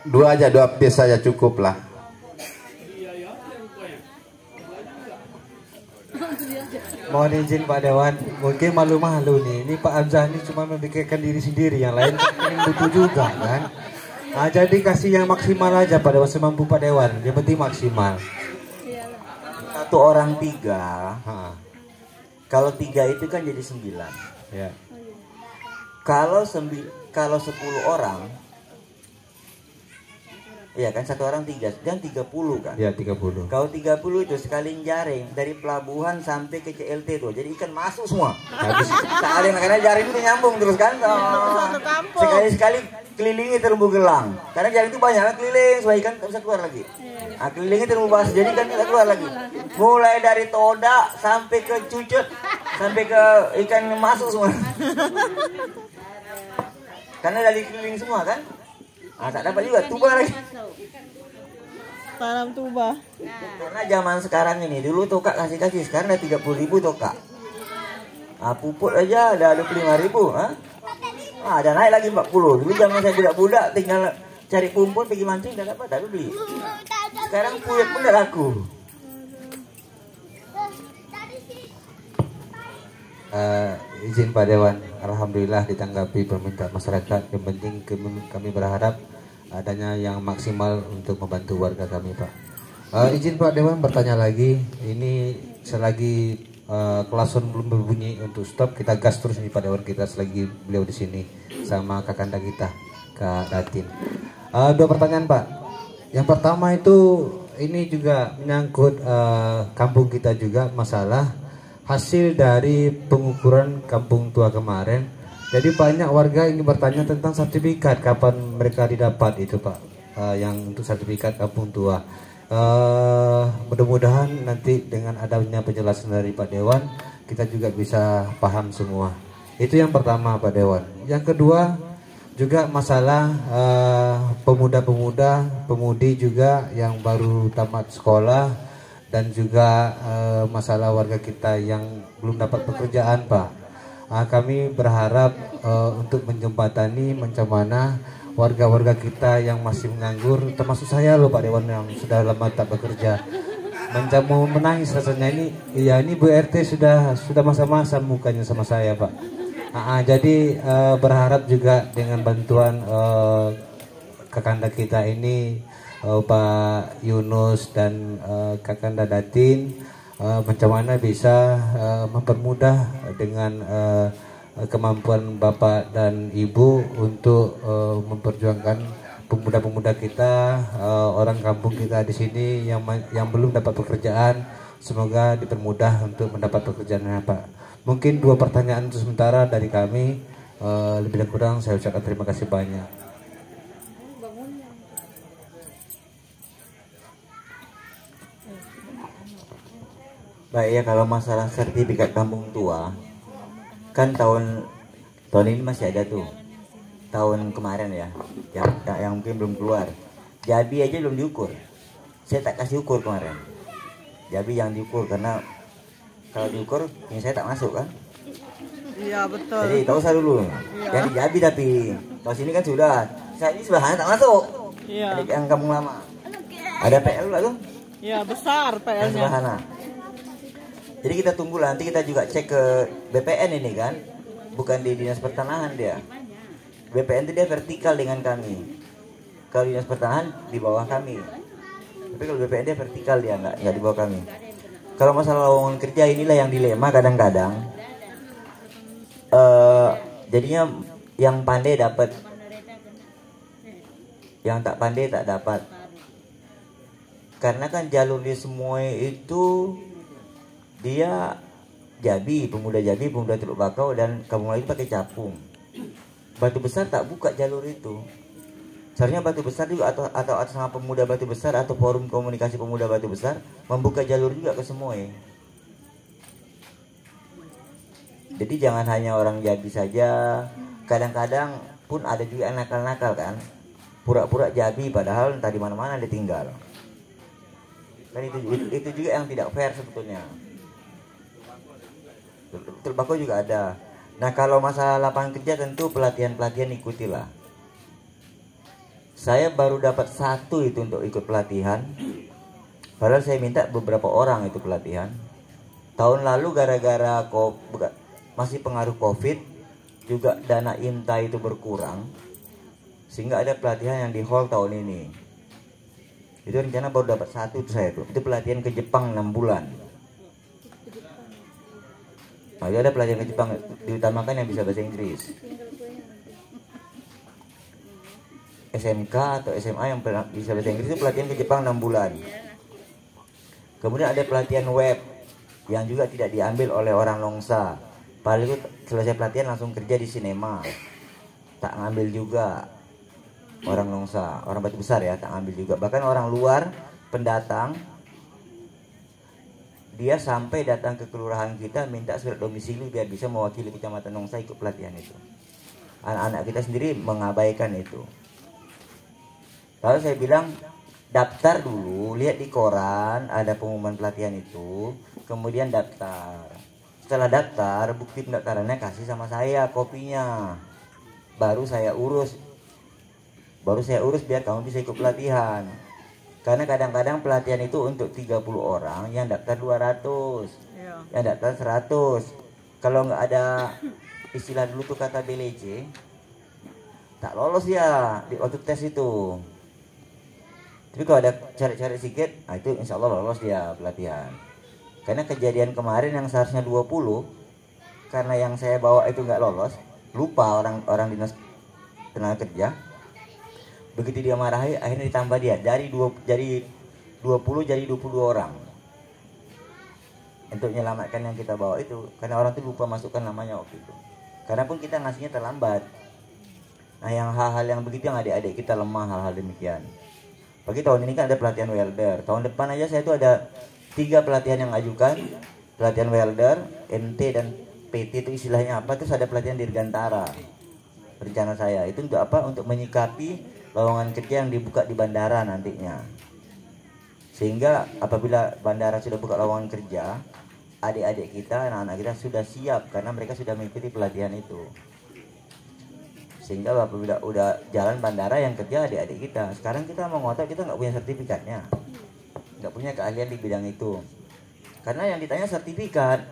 Speaker 8: 2 aja, 2 piece saja cukup lah.
Speaker 2: Mohon izin Pak Dewan, mungkin malu-malu nih. Ini Pak Hamzah ini cuma memikirkan diri sendiri, yang lain ingin butuh juga kan. Nah, jadi kasih yang maksimal aja Pak Dewan, semampu Pak Dewan. Yang penting maksimal.
Speaker 5: 1 orang 3. Kalau 3 itu kan jadi 9.
Speaker 2: Ya.
Speaker 5: Kalau 10 orang, iya kan 1 orang 3 dan 30 kan?
Speaker 2: Ya 30.
Speaker 5: Kalau 30 itu sekali jaring dari pelabuhan sampai ke CLT tuh, jadi ikan masuk semua. Habis sekali karena jaring itu nyambung terus kan? Sekali-sekali kelilingi terumbu gelang. Karena jaring itu banyak keliling supaya ikan tak bisa keluar lagi. Nah, kelilingi terumbu basah jadi ikan tidak keluar lagi. Mulai dari toda sampai ke cucut, sampai ke ikan masuk semua. Karena dari keliling semua kan? Ah, tak dapat juga tuba lagi.
Speaker 3: Tanam tuba.
Speaker 5: Karena zaman sekarang ini dulu tokak kasih sekarang ada 30.000 tokak. Ah, pupuk aja ada 25.000, ada naik lagi 40. Dulu zaman saya budak-budak tinggal cari pumput pergi mancing dan dapat tak beli. Sekarang puyet pun dah laku.
Speaker 2: Izin Pak Dewan, alhamdulillah ditanggapi permintaan masyarakat. Yang penting kami berharap adanya yang maksimal untuk membantu warga kami Pak. Izin Pak Dewan bertanya lagi, ini selagi klason belum berbunyi untuk stop, kita gas terus nih Pak Dewan, kita selagi beliau di sini sama kakanda kita Kak Datin. 2 pertanyaan Pak. Yang pertama itu ini juga menyangkut kampung kita juga, masalah hasil dari pengukuran kampung tua kemarin. Jadi banyak warga ingin bertanya tentang sertifikat, kapan mereka didapat itu Pak, yang untuk sertifikat kampung tua. Mudah-mudahan nanti dengan adanya penjelasan dari Pak Dewan kita juga bisa paham semua. Itu yang pertama Pak Dewan. Yang kedua juga masalah pemudi juga yang baru tamat sekolah, dan juga masalah warga kita yang belum dapat pekerjaan Pak. Kami berharap untuk menjembatani macam mana warga-warga kita yang masih menganggur, termasuk saya loh Pak Dewan yang sudah lama tak bekerja. Macam mau menangis rasanya ini. Ya ini Bu RT sudah masa-masa mukanya sama saya Pak. Jadi berharap juga dengan bantuan kakanda kita ini, Pak Yunus dan kakanda Datin, macam mana bisa mempermudah dengan kemampuan Bapak dan Ibu untuk memperjuangkan pemuda-pemuda kita, orang kampung kita di sini yang belum dapat pekerjaan. Semoga dipermudah untuk mendapat pekerjaan Pak. Mungkin 2 pertanyaan untuk sementara dari kami. Lebih dan kurang saya ucapkan terima kasih banyak.
Speaker 5: Baik ya, kalau masalah sertifikat kampung tua kan tahun ini masih ada tuh, tahun kemarin ya, yang mungkin belum keluar. Jabi aja belum diukur, saya tak kasih ukur kemarin. Jabi yang diukur karena kalau diukur ini saya tak masuk kan.
Speaker 3: Iya betul.
Speaker 5: Jadi tahu saya dulu, yang di Jabi tapi tahu sini kan sudah, saya ini sebelahnya tak masuk.
Speaker 3: Iya.
Speaker 5: Yang kampung lama ada PL lah tuh.
Speaker 3: Iya besar
Speaker 5: Yang
Speaker 3: PL-nya.
Speaker 5: sebelah sana. Jadi kita tunggu lah, nanti kita juga cek ke BPN ini kan, bukan di Dinas Pertanahan dia. BPN itu dia vertikal dengan kami. Kalau Dinas Pertanahan di bawah kami. Tapi kalau BPN dia vertikal, dia nggak di bawah kami. Kalau masalah lowongan kerja inilah yang dilema kadang-kadang. Jadinya yang pandai dapat yang tak pandai tak dapat. Karena kan jalur di Semoy itu dia Jambi, pemuda Jambi, pemuda Teluk Bakau dan Kampung Melayu pakai capung. Batu Besar tak buka jalur itu. Seharusnya Batu Besar juga atau atas nama pemuda Batu Besar atau forum komunikasi pemuda Batu Besar membuka jalur juga ke Semoy. Jadi jangan hanya orang Jambi saja. Kadang-kadang pun ada juga yang nakal-nakal kan, pura-pura Jambi padahal entah di mana-mana dia tinggal. Dan itu juga yang tidak fair sebetulnya. Teluk Bakau juga ada. Nah kalau masalah lapangan kerja tentu pelatihan-pelatihan ikutilah. Saya baru dapat 1 itu untuk ikut pelatihan. Padahal saya minta beberapa orang itu pelatihan. Tahun lalu gara-gara masih pengaruh COVID, juga dana INTA itu berkurang, sehingga ada pelatihan yang di hall tahun ini. Itu rencana baru dapat 1 itu saya tuh. Itu pelatihan ke Jepang 6 bulan. Nah, ada pelatihan ke Jepang, diutamakan yang bisa bahasa Inggris. SMK atau SMA yang bisa bahasa Inggris itu pelatihan ke Jepang 6 bulan. Kemudian ada pelatihan web yang juga tidak diambil oleh orang Longsa. Paling itu selesai pelatihan langsung kerja di sinema. Tak ngambil juga orang Longsa, orang Batu Besar ya, tak ngambil juga. Bahkan orang luar pendatang dia sampai datang ke kelurahan kita minta surat domisili biar bisa mewakili Kecamatan Longsa ikut pelatihan itu. Anak-anak kita sendiri mengabaikan itu. Lalu saya bilang daftar dulu, lihat di koran ada pengumuman pelatihan itu, kemudian daftar. Setelah daftar, bukti pendaftarannya kasih sama saya kopinya. Baru saya urus biar kamu bisa ikut pelatihan. Karena kadang-kadang pelatihan itu untuk 30 orang, yang daftar 200, yang daftar 100. Kalau nggak ada istilah dulu tuh kata BLC, tak lolos ya di waktu tes itu. Tapi kalau ada cari-cari sedikit, nah itu insya Allah lolos dia pelatihan. Karena kejadian kemarin yang seharusnya 20, karena yang saya bawa itu nggak lolos, lupa orang dinas tenaga kerja. Begitu dia marahi, akhirnya ditambah dia dari 20 jadi 22 orang. Untuk menyelamatkan yang kita bawa itu, karena orang itu lupa masukkan namanya waktu itu. Karena pun kita ngasihnya terlambat. Nah yang hal-hal yang begitu yang adik-adik kita lemah hal-hal demikian. Bagi tahun ini kan ada pelatihan welder. Tahun depan aja saya itu ada 3 pelatihan yang ajukan. Pelatihan welder, NT dan PT itu istilahnya apa? Terus ada pelatihan dirgantara. Rencana saya itu untuk apa? Untuk menyikapi lowongan kerja yang dibuka di bandara nantinya. Sehingga apabila bandara sudah buka lowongan kerja, adik-adik kita, anak-anak kita sudah siap karena mereka sudah mengikuti pelatihan itu. Sehingga apabila udah jalan bandara yang kerja adik-adik kita. Sekarang kita mau ngotot, kita nggak punya sertifikatnya, nggak punya keahlian di bidang itu. Karena yang ditanya sertifikat,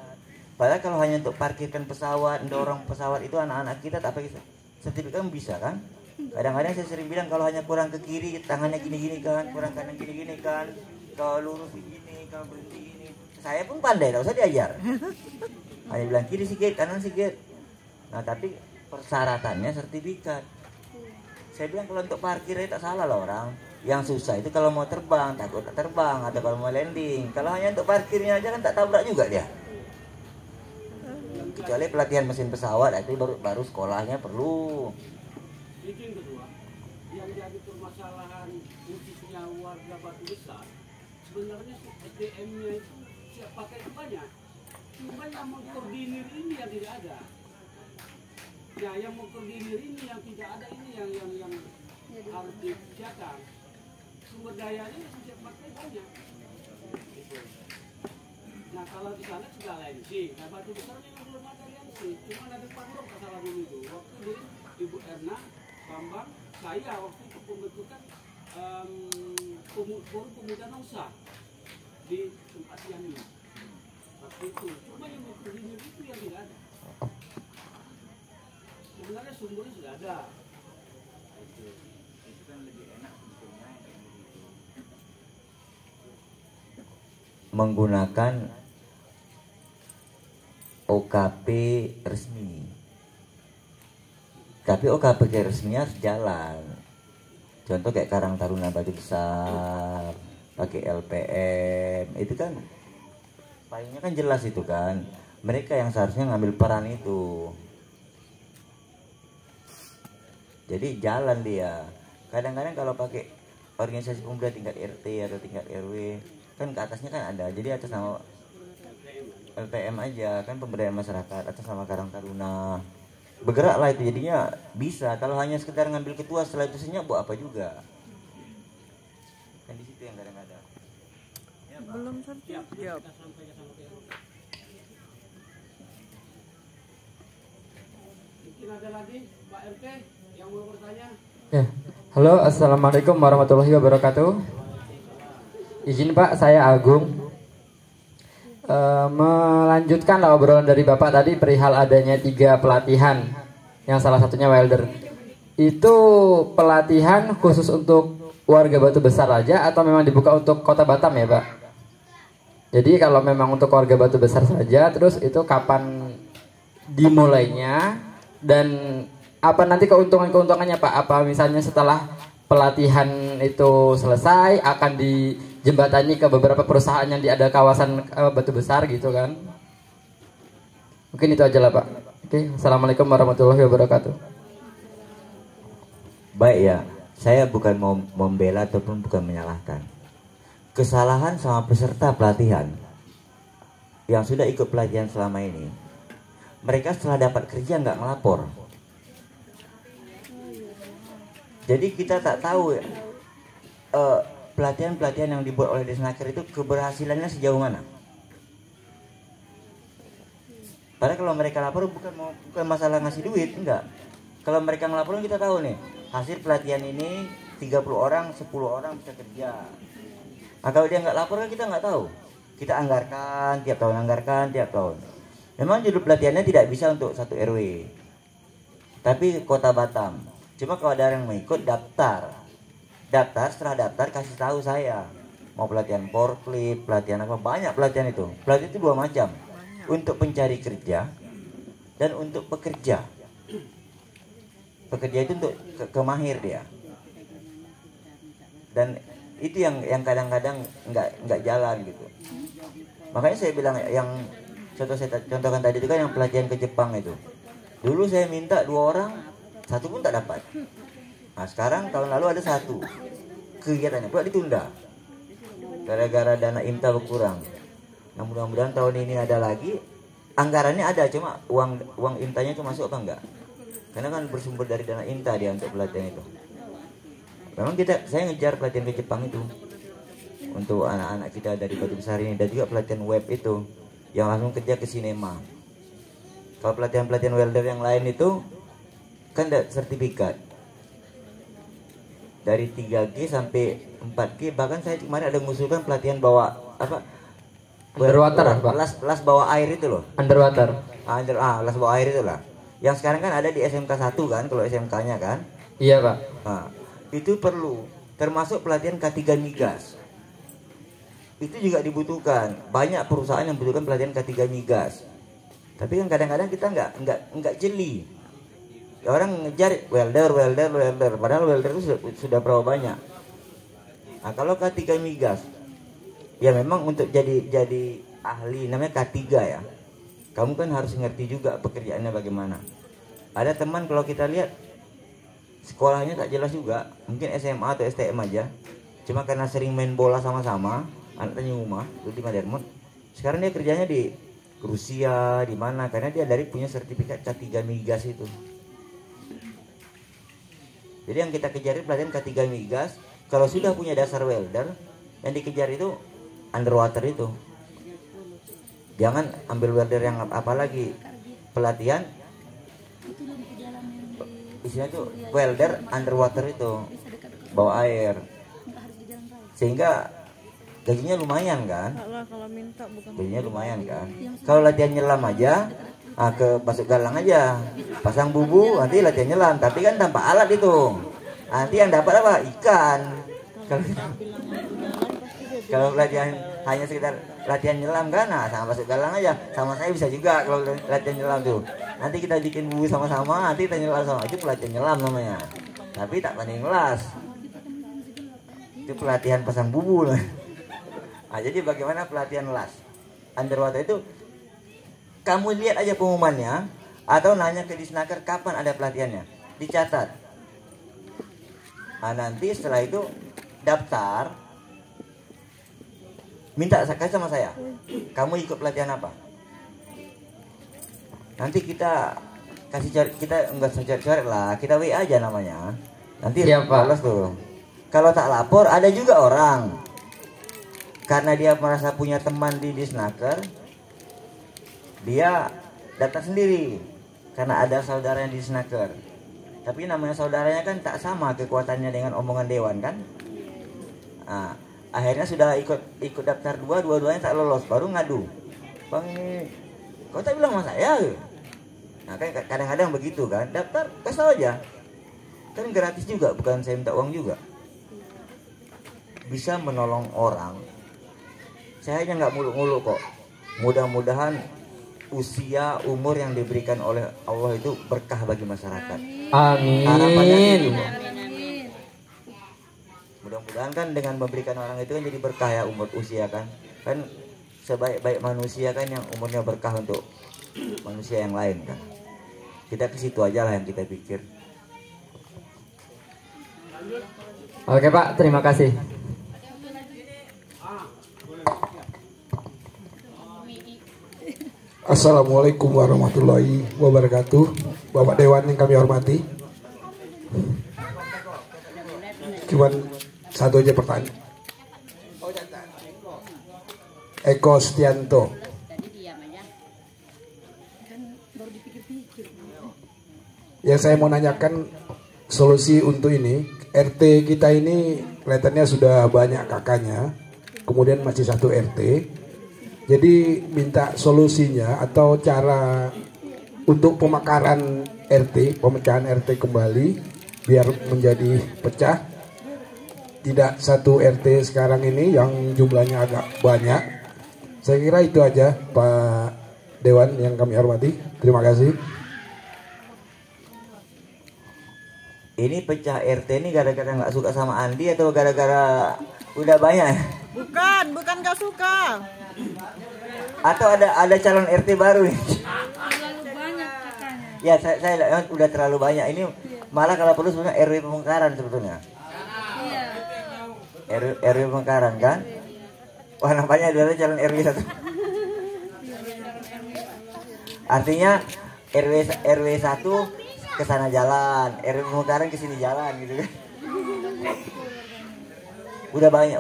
Speaker 5: padahal kalau hanya untuk parkirkan pesawat, dorong pesawat itu anak-anak kita tak pakai sertifikat bisa kan? Kadang-kadang saya sering bilang kalau hanya kurang ke kiri tangannya gini-gini kan, kurang kanan gini-gini kan, kalau lurus begini, kalau berhenti gini. Saya pun pandai, tak usah diajar. Hanya bilang kiri sedikit, kanan sedikit. Nah tapi persyaratannya sertifikat. Saya bilang kalau untuk parkir itu tak salah lah orang. Yang susah itu kalau mau terbang, takut tak terbang, atau kalau mau landing. Kalau hanya untuk parkirnya aja kan tak tabrak juga dia. Kecuali pelatihan mesin pesawat, itu baru sekolahnya perlu.
Speaker 9: Itu yang kedua, yang jadi permasalahan khususnya warga Batu Besar, sebenarnya SDM-nya itu siap pakai itu banyak. Cuma yang mengkoordinir ini yang tidak ada. Ya, yang mengkoordinir ini yang tidak ada ini yang harus disiapkan. Sumber dayanya yang siap pakai banyak. Gitu. Nah kalau di sana sudah lansing, nah Batu Besar memang belum ada lansing. Cuma ada pandok masalah dulu itu. Waktu di Ibu Erna, Bambang, saya waktu itu pembentukan forum pemuda Nongsa di tempat yang ini. Waktu itu, cuma yang mengkoordinir itu yang tidak ada. Sebenarnya sumbernya sudah ada. Itu kan lebih enak sebetulnya
Speaker 5: menggunakan OKP resmi. Tapi OKP resminya harus jalan. Contoh kayak Karang Taruna Batu Besar, pakai LPM, itu kan payungnya kan jelas itu kan. Mereka yang seharusnya ngambil peran itu. Jadi jalan dia. Kadang-kadang kalau pakai organisasi pemuda tingkat RT atau tingkat RW, kan ke atasnya kan ada. Jadi atas nama LPM aja, kan pemberdayaan masyarakat, atas nama Karang Taruna. Bergeraklah itu, jadinya bisa. Kalau hanya sekedar ngambil ketua setelah itu senyap, buat apa juga? Kan di situ yang kadang-kadang.
Speaker 3: Belum terjawab.
Speaker 9: Mungkin ada lagi Pak RT yang mau bertanya.
Speaker 10: Ya. Halo, assalamualaikum warahmatullahi wabarakatuh. Izin Pak, saya Agung. Melanjutkan obrolan dari Bapak tadi perihal adanya 3 pelatihan, yang salah satunya welder. Itu pelatihan khusus untuk warga Batu Besar aja atau memang dibuka untuk Kota Batam ya Pak? Jadi kalau memang untuk warga Batu Besar saja, terus itu kapan dimulainya dan apa nanti keuntungannya Pak? Apa misalnya setelah pelatihan itu selesai akan dijembatani ke beberapa perusahaan yang ada kawasan Batu Besar gitu kan? Mungkin itu aja lah Pak. Oke, assalamualaikum warahmatullahi wabarakatuh.
Speaker 5: Baik ya, saya bukan mau membela ataupun bukan menyalahkan. Kesalahan sama peserta pelatihan yang sudah ikut pelatihan selama ini, mereka setelah dapat kerja nggak ngelapor. Jadi kita tak tahu pelatihan-pelatihan yang dibuat oleh Desnaker itu keberhasilannya sejauh mana. Padahal kalau mereka lapor bukan masalah ngasih duit, enggak. Kalau mereka ngelaporin kita tahu nih, hasil pelatihan ini 30 orang, 10 orang bisa kerja. Nah, kalau dia nggak lapor kan kita nggak tahu. Kita anggarkan tiap tahun. Memang judul pelatihannya tidak bisa untuk 1 RW. Tapi Kota Batam. Cuma kalau ada yang mau ikut daftar, setelah daftar kasih tahu saya mau pelatihan forklift, pelatihan apa, banyak pelatihan itu. Pelatihan itu 2 macam, untuk pencari kerja dan untuk pekerja. Pekerja itu untuk kemahir dia. Dan itu yang kadang-kadang nggak jalan gitu. Makanya saya bilang yang saya contohkan tadi itu kan yang pelatihan ke Jepang itu. Dulu saya minta 2 orang, 1 pun tak dapat. Nah sekarang tahun lalu ada 1 kegiatannya pula ditunda gara-gara dana IMTA berkurang. Nah mudah-mudahan tahun ini ada lagi. Anggarannya ada, cuma uang IMTA-nya itu masuk apa enggak? Karena kan bersumber dari dana IMTA dia untuk pelatihan itu. Memang saya ngejar pelatihan ke Jepang itu untuk anak-anak kita dari Batu Besar ini, dan juga pelatihan web itu yang langsung kerja ke sinema. Kalau pelatihan-pelatihan welder yang lain itu kan ada sertifikat dari 3G sampai 4G. Bahkan saya kemarin ada mengusulkan pelatihan bawa apa,
Speaker 10: underwater
Speaker 5: las bawa air itu loh,
Speaker 10: underwater
Speaker 5: las bawa air itu lah, yang sekarang kan ada di SMK 1 kan, kalau SMK-nya kan.
Speaker 10: Iya Pak.
Speaker 5: Nah, itu perlu, termasuk pelatihan K3 migas itu juga dibutuhkan. Banyak perusahaan yang membutuhkan pelatihan K3 migas, tapi kan kadang-kadang kita nggak jeli. Orang ngejar welder, padahal welder itu sudah berapa banyak. Nah, kalau K3 migas, ya memang untuk jadi ahli namanya K3 ya. Kamu kan harus ngerti juga pekerjaannya bagaimana. Ada teman kalau kita lihat sekolahnya tak jelas juga, mungkin SMA atau STM aja. Cuma karena sering main bola sama-sama, anaknya rumah, di Madermut. Sekarang dia kerjanya di Rusia, di mana? Karena dia punya sertifikat K3 migas itu. Jadi yang kita kejar pelatihan K3 migas. Kalau sudah punya dasar welder, yang dikejar itu underwater itu. Jangan ambil welder yang apalagi pelatihan isinya tuh welder underwater itu, bawa air, sehingga gajinya lumayan kan. Gajinya lumayan kan. Kalau latihan nyelam aja, ke masuk galang aja, pasang bubu, nanti latihan nyelam, tapi kan tanpa alat itu. Nanti yang dapat apa? Ikan. Kalau latihan hanya sekitar latihan nyelam kan, nah sama masuk galang aja. Sama saya bisa juga kalau latihan nyelam tuh. Nanti kita bikin bubu sama-sama, nanti kita nyelam sama, itu pelatihan nyelam namanya. Tapi tak pandai ngelas. Itu pelatihan pasang bubu. Nah, jadi bagaimana pelatihan las underwater itu? Kamu lihat aja pengumumannya atau nanya ke Disnaker kapan ada pelatihannya, dicatat. Nah, nanti setelah itu daftar, minta sama saya, kamu ikut pelatihan apa? Nanti kita kasih kita enggak coret lah, kita WA aja namanya. Nanti lolos tuh. Kalau tak lapor ada juga orang, karena dia merasa punya teman di Disnaker, dia daftar sendiri karena ada saudaranya di Disnaker. Tapi namanya saudaranya kan tak sama kekuatannya dengan omongan dewan kan. Nah, akhirnya sudah ikut daftar dua-duanya tak lolos, baru ngadu. Bang ini kau tak bilang sama saya. Nah, kan kadang-kadang begitu kan, daftar kasih aja. Kan gratis juga, bukan saya minta uang juga. Bisa menolong orang. Saya aja nggak muluk-muluk kok. Mudah-mudahan usia umur yang diberikan oleh Allah itu berkah bagi masyarakat.
Speaker 10: Amin.
Speaker 5: Harapannya gitu. Mudah-mudahan kan dengan memberikan orang itu kan jadi berkah ya umur usia kan. Kan sebaik-baik manusia kan yang umurnya berkah untuk manusia yang lain kan. Kita ke situ aja lah yang kita pikir.
Speaker 10: Oke Pak, terima kasih.
Speaker 11: Assalamualaikum warahmatullahi wabarakatuh. Bapak Dewan yang kami hormati, cuman satu aja pertanyaan. Eko Stianto. Yang saya mau nanyakan solusi untuk ini, RT kita ini kelihatannya sudah banyak kakaknya, kemudian masih satu RT. Jadi minta solusinya atau cara untuk pemekaran RT, pemecahan RT kembali biar menjadi pecah. Tidak satu RT sekarang ini yang jumlahnya agak banyak. Saya kira itu aja Pak Dewan yang kami hormati. Terima kasih.
Speaker 5: Ini pecah RT ini gara-gara nggak suka sama Andi atau gara-gara udah banyak?
Speaker 3: Bukan gak suka.
Speaker 5: Atau ada calon RT baru nih? Ya saya udah terlalu banyak. Ini malah kalau perlu sebenarnya RW Pemekaran sebetulnya. RW Pemekaran kan? Wah nampaknya adalah calon RW 1. Artinya RW 1 ke sana jalan, RW Pemekaran ke sini jalan gitu kan. Udah banyak.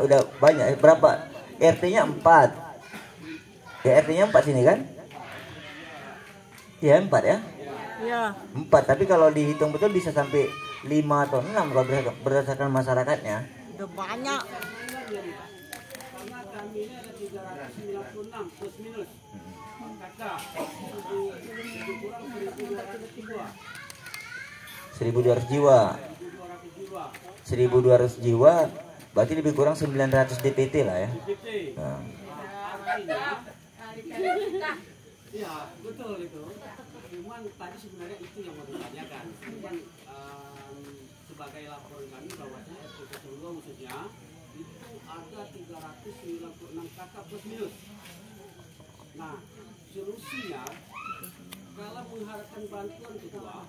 Speaker 5: Berapa? RT-nya 4. Ya RT-nya 4 sini kan? Ya 4 ya?
Speaker 3: Iya.
Speaker 5: 4, tapi kalau dihitung betul bisa sampai 5 atau 6 kalau berdasarkan masyarakatnya.
Speaker 3: Udah banyak.
Speaker 9: Karena kami ini ada 396 plus minus. Kakak, kurang
Speaker 5: 1.200 jiwa. 1.200 jiwa berarti lebih kurang 900 DPT lah ya. Nah.
Speaker 9: Iya betul itu. Cuman tadi sebenarnya itu yang mau ditanyakan. Cuman sebagai laporan kami bahwasanya RT 02 khususnya itu ada 396 kakak plus minus. Nah solusinya kalau mengharapkan bantuan kedua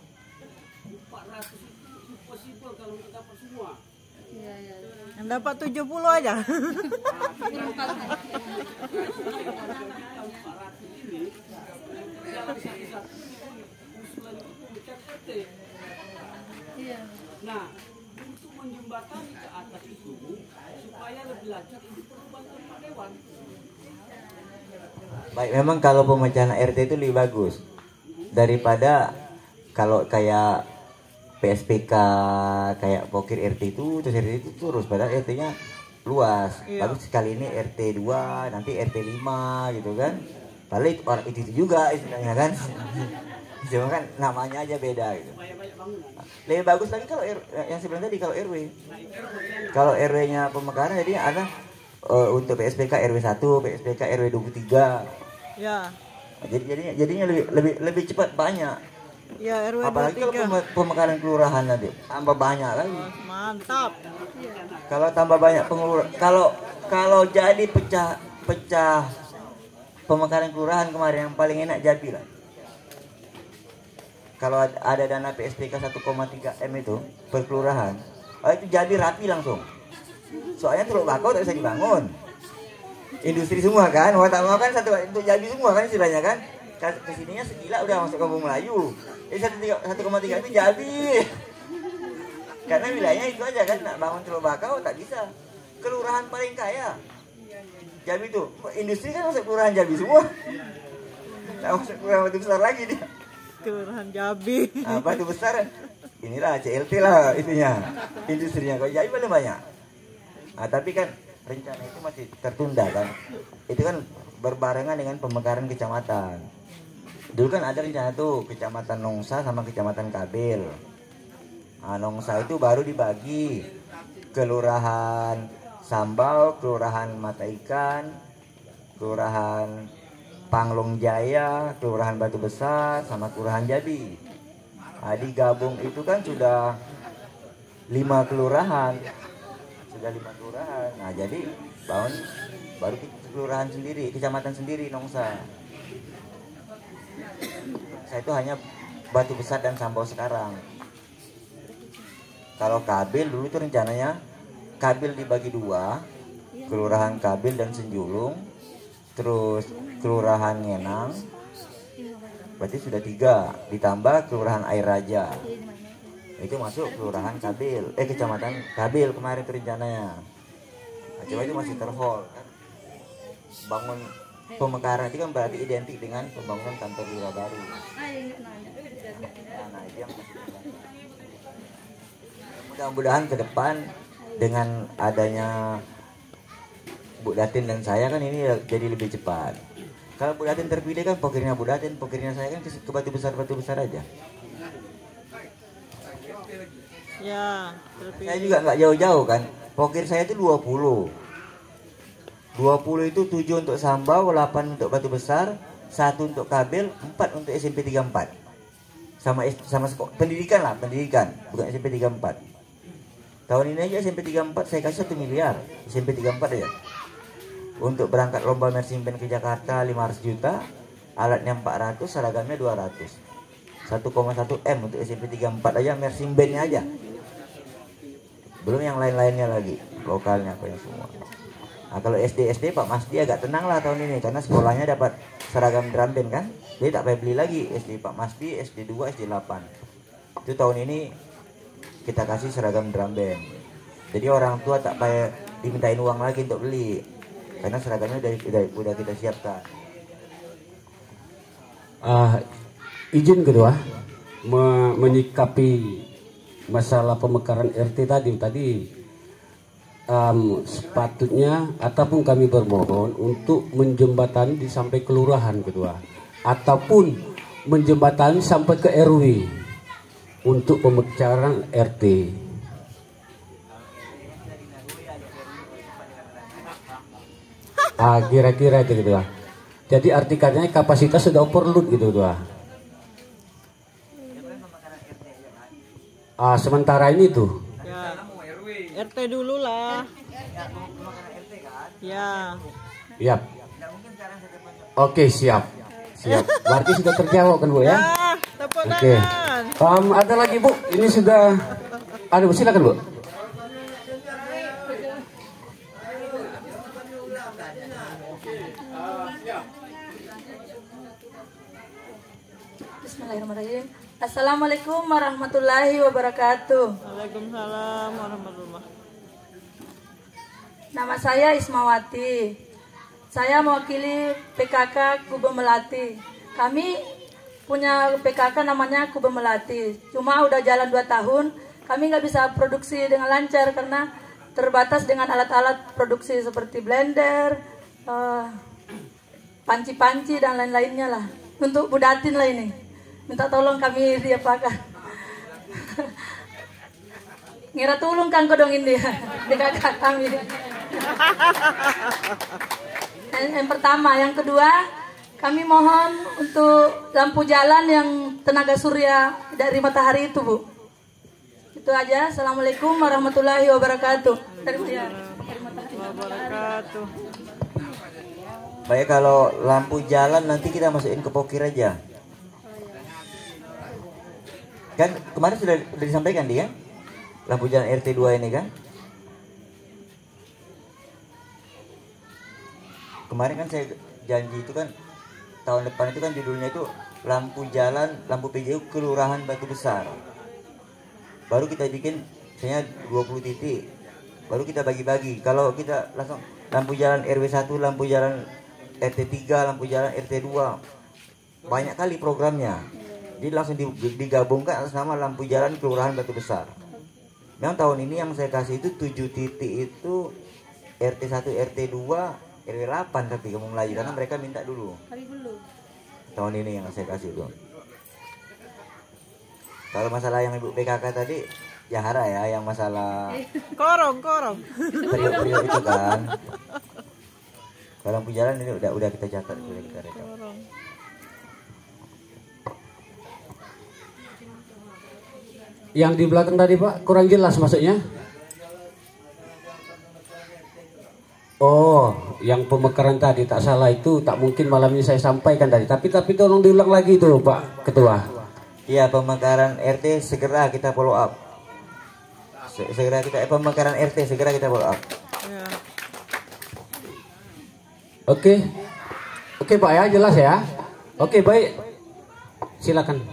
Speaker 9: 400 itu impossible kalau kita dapat semua.
Speaker 3: Yang dapat 70 aja.
Speaker 9: Nah, untuk menjembatani ke atas itu supaya lebih lancar itu perlu bantuan Pak Dewan.
Speaker 5: Baik, memang kalau pemecahan RT itu lebih bagus daripada kalau kayak PSPK, kayak pokir RT itu terus RT itu terus padahal RT-nya luas. Baru sekali ini RT 2, nanti RT 5 gitu kan. Padahal orang itu juga istilahnya kan. Cuma kan namanya aja beda gitu. Lebih bagus lagi kalau yang sebelum tadi kalau RW. Kalau RW-nya Pemekaran jadi ada untuk PSPK RW 1, PSPK RW 23.
Speaker 3: Ya.
Speaker 5: Jadinya lebih cepat banyak.
Speaker 3: Ya, RW
Speaker 5: Apalagi kalau
Speaker 3: 23.
Speaker 5: pemekaran kelurahan nanti tambah banyak lagi.
Speaker 3: Mantap.
Speaker 5: Kalau tambah banyak pengurus, kalau jadi pecah pemekaran kelurahan kemarin yang paling enak Jabi lah. Kalau ada dana PSPK 1,3 M itu per kelurahan, itu Jabi rapi langsung. Soalnya Teluk Bakau tak bisa dibangun. Industri semua kan, mau tak mau kan satu untuk Jabi semua kan istilahnya kan. Kesininya segila udah masuk Kampung Melayu. Jadi 1,3 itu Jabi. Karena wilayahnya itu aja kan, nak bangun Teluk Bakau tak bisa. Kelurahan paling kaya Jabi itu, industri kan masuk kelurahan Jabi semua. Tak masuk kelurahan Batu Besar lagi dia.
Speaker 3: Kelurahan Jabi.
Speaker 5: Nah, Batu Besar, inilah CLT lah itunya, industrinya. Kalau Jabi paling banyak. Nah, tapi kan rencana itu masih tertunda kan. Itu kan berbarengan dengan pemekaran kecamatan. Dulu kan ada rencana tuh kecamatan Nongsa sama kecamatan Kabil. Nah, Nongsa itu baru dibagi kelurahan Sambal, kelurahan Mata Ikan, kelurahan Panglong Jaya, kelurahan Batu Besar, sama kelurahan Jabi. Nah, digabung itu kan sudah 5 kelurahan. Sudah 5 kelurahan. Nah, jadi baru kelurahan sendiri, kecamatan sendiri Nongsa. Saya itu hanya Batu Besar dan Sambal sekarang. Kalau Kabil dulu itu rencananya Kabil dibagi 2, kelurahan Kabil dan Senjulung, terus kelurahan Ngenang, berarti sudah 3, ditambah kelurahan Air Raja, itu masuk kelurahan Kabil, kecamatan Kabil kemarin itu rencananya. Nah, coba itu masih terhold kan. Bangun pemekaran itu kan berarti identik dengan pembangunan kantor lurah baru. Nah, itu yang masih mudah-mudahan ke depan dengan adanya Bu Datin dan saya kan ini jadi lebih cepat. Kalau Bu Datin terpilih kan pokirnya Bu Datin, pokirnya saya kan ke Batu Besar aja.
Speaker 3: Ya, terpilih.
Speaker 5: Saya juga nggak jauh-jauh kan. Pokir saya itu 20. 20 itu 7 untuk Sambau, 8 untuk Batu Besar, 1 untuk Kabil, 4 untuk SMP 34. Sama pendidikan lah, pendidikan, bukan SMP 34. Tahun ini aja SMP 34 saya kasih 1 miliar SMP 34 aja. Untuk berangkat lomba Mercy Band ke Jakarta 500 juta, alatnya 400, seragamnya 200. 1,1 M untuk SMP 34 aja, Mercy Band-nya aja. Belum yang lain-lainnya lagi, lokalnya apa yang semua. Nah, kalau SD Pak Masdi agak tenang lah tahun ini karena sekolahnya dapat seragam drum band kan. Jadi tak payah beli lagi SD Pak Masdi, SD 2, SD 8. Itu tahun ini kita kasih seragam drum band. Jadi orang tua tak payah dimintain uang lagi untuk beli karena seragamnya udah kita siapkan.
Speaker 1: Izin kedua menyikapi masalah pemekaran RT tadi sepatutnya ataupun kami bermohon untuk menjembatani di sampai kelurahan kedua ataupun menjembatani sampai ke RW untuk pemekaran RT. Kira-kira itu gitu lah. Jadi artikannya kapasitas sudah overload gitu lah. Sementara ini tuh.
Speaker 3: Ya, RT dulu lah. Ya.
Speaker 1: Siap. Oke, siap. Berarti sudah terjawab kan Bu ya? Oke. Ada lagi Bu? Ini sudah ada Bu, silakan Bu.
Speaker 7: Bismillahirrahmanirrahim. Assalamualaikum warahmatullahi wabarakatuh.
Speaker 3: Waalaikumsalam warahmatullahi.
Speaker 7: Nama saya Ismawati. Saya mewakili PKK Kube Melati. Kami punya PKK namanya Kube Melati. Cuma udah jalan 2 tahun, kami nggak bisa produksi dengan lancar karena terbatas dengan alat-alat produksi seperti blender, panci-panci dan lain-lainnya lah. Untuk Bu Datin lah ini. Minta tolong kami diapakan. Ngira tolong kan kodongin dia PKK kami. Yang pertama, yang kedua Kami mohon untuk lampu jalan yang tenaga surya dari matahari itu, Bu. Itu aja. Assalamualaikum warahmatullahi wabarakatuh.
Speaker 5: Baik, kalau lampu jalan nanti kita masukin ke pokir aja. Kan kemarin sudah disampaikan dia, lampu jalan RT 2 ini kan. Kemarin kan saya janji itu kan tahun depan itu kan judulnya itu lampu jalan, lampu PJU Kelurahan Batu Besar. Baru kita bikin misalnya 20 titik. Baru kita bagi-bagi. Kalau kita langsung lampu jalan RW 1, lampu jalan RT 3, lampu jalan RT 2. Banyak kali programnya. Jadi langsung digabungkan atas nama lampu jalan Kelurahan Batu Besar. Yang tahun ini yang saya kasih itu 7 titik itu RT 1, RT 2, RW 8 tapi Kampung Melayu karena mereka minta dulu. Tahun ini yang saya kasih itu. Kalau masalah yang Ibu PKK tadi Jahara ya, yang masalah
Speaker 3: korong
Speaker 5: periuk itu kan. Kalau lampu jalan ini udah kita catat, udah kita rekam.
Speaker 1: Yang di belakang tadi Pak kurang jelas maksudnya. Oh, yang pemekaran tadi tak salah itu tak mungkin malam ini saya sampaikan tadi. Tapi tolong diulang lagi itu Pak Ketua.
Speaker 5: Iya, pemekaran RT segera kita follow up. Segera kita pemekaran RT segera kita follow up.
Speaker 1: Oke Pak ya, jelas ya. Oke, baik. Silakan.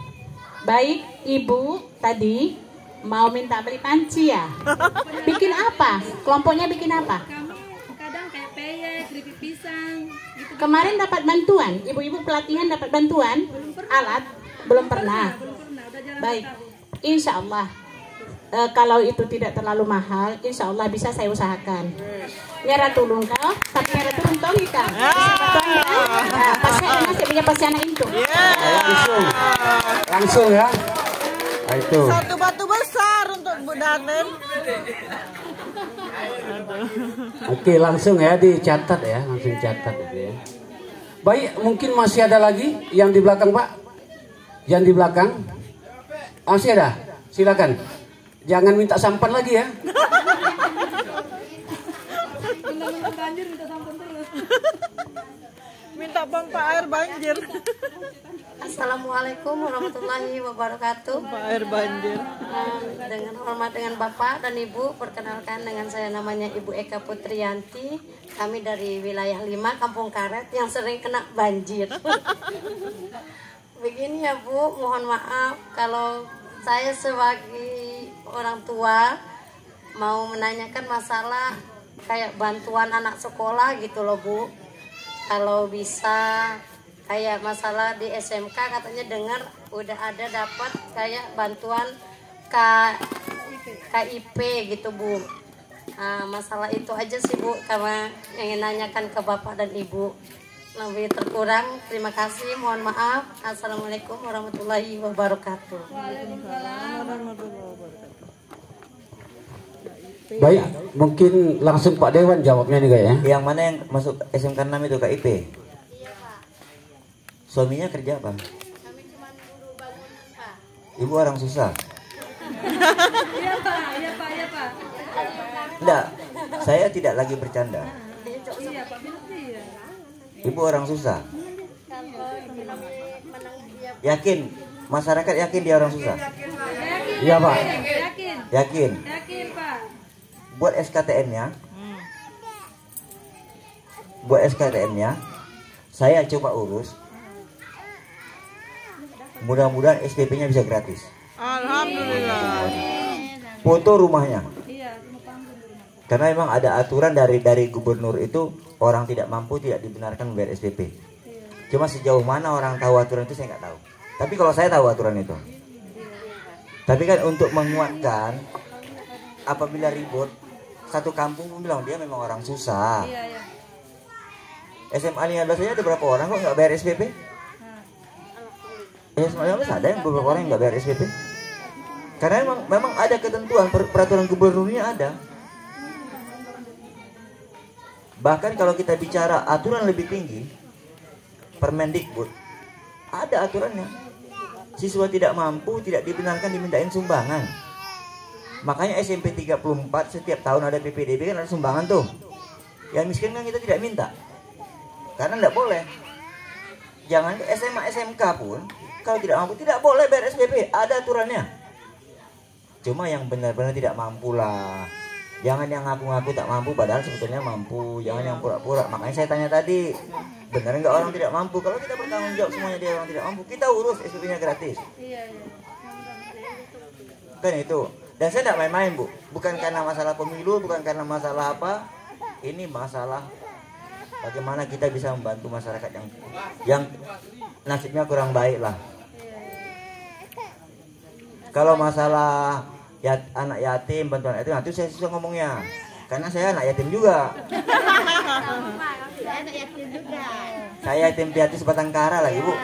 Speaker 4: Baik, Ibu tadi mau minta beli panci ya? Bikin apa? Kelompoknya bikin apa?
Speaker 6: Kadang kayak peyek, keripik pisang. Gitu.
Speaker 4: Kemarin dapat bantuan, ibu-ibu pelatihan dapat bantuan alat? Belum pernah. Baik, insya Allah. Kalau itu tidak terlalu mahal, insya Allah bisa saya usahakan. Nyara tulung kau, tapi nyara tulung tau kita. Pasti ada masih punya pasti anak itu.
Speaker 1: Langsung ya. Nah, itu.
Speaker 3: Satu batu besar untuk Bu Danen.
Speaker 1: Oke, langsung ya dicatat ya, langsung catat itu ya. Baik, mungkin masih ada lagi yang di belakang Pak. Yang di belakang masih ada, silakan. Jangan minta sampan lagi ya.
Speaker 3: Minta pompa air banjir.
Speaker 12: Assalamualaikum warahmatullahi wabarakatuh.
Speaker 3: Pompa air banjir.
Speaker 12: Dengan hormat dengan Bapak dan Ibu, perkenalkan dengan saya namanya Ibu Eka Putriyanti. Kami dari wilayah 5 Kampung Karet yang sering kena banjir. Begini ya Bu, mohon maaf kalau saya sebagai orang tua mau menanyakan masalah kayak bantuan anak sekolah gitu loh Bu. Kalau bisa kayak masalah di SMK katanya dengar udah ada dapat kayak bantuan KIP gitu Bu. Nah, masalah itu aja sih Bu, karena ingin nanyakan ke Bapak dan Ibu. Lebih terkurang, terima kasih, mohon maaf. Assalamualaikum warahmatullahi wabarakatuh.
Speaker 1: Baik, mungkin langsung Pak Dewan jawabnya nih Kak ya.
Speaker 5: Yang mana yang masuk SMK 6 itu KIP? Iya Pak. Suaminya kerja apa?
Speaker 12: Kami cuma guru bangun Pak.
Speaker 5: Ibu orang susah.
Speaker 6: Iya Pak, iya Pak, iya Pak.
Speaker 5: Enggak, saya tidak lagi bercanda.
Speaker 6: Iya Pak, iya.
Speaker 5: Ibu orang susah. Yakin? Masyarakat yakin dia orang susah?
Speaker 1: Iya Pak.
Speaker 6: Yakin.
Speaker 5: Yakin?
Speaker 6: Yakin Pak.
Speaker 5: Buat SKTN-nya. Buat SKTN-nya. Saya coba urus. Mudah-mudahan SPP-nya bisa gratis.
Speaker 3: Alhamdulillah.
Speaker 5: Foto rumahnya.
Speaker 6: Iya.
Speaker 5: Karena memang ada aturan dari gubernur itu orang tidak mampu tidak dibenarkan membayar SPP. Cuma sejauh mana orang tahu aturan itu saya nggak tahu. Tapi kalau saya tahu aturan itu. Tapi kan untuk menguatkan apabila ribut satu kampung pun bilang dia memang orang susah. SMA 15 saja ada berapa orang kok nggak bayar SPP? SMA 15 ada yang beberapa orang yang nggak bayar SPP. Karena memang ada ketentuan peraturan gubernurnya ada. Bahkan kalau kita bicara aturan lebih tinggi, Permendikbud ada aturannya. Siswa tidak mampu tidak dibenarkan dimintain sumbangan. Makanya SMP 34 setiap tahun ada PPDB kan ada sumbangan tuh. Yang miskin kan kita tidak minta. Karena tidak boleh. Jangan SMA SMK pun kalau tidak mampu tidak boleh bayar SPP, ada aturannya. Cuma yang benar-benar tidak mampu lah. Jangan yang ngaku-ngaku tak mampu padahal sebetulnya mampu. Jangan yang pura-pura. Makanya saya tanya tadi, benar nggak orang tidak mampu? Kalau kita bertanggung jawab semuanya dia orang tidak mampu, kita urus SPP-nya gratis. Kan itu. Dan saya tidak main-main, Bu. Bukan karena masalah pemilu, bukan karena masalah apa. Ini masalah bagaimana kita bisa membantu masyarakat yang nasibnya kurang baik lah. Kalau masalah anak yatim, bantuan itu saya susah ngomongnya. Karena saya anak yatim juga. Saya yatim piatu sebatang kara lagi, Bu.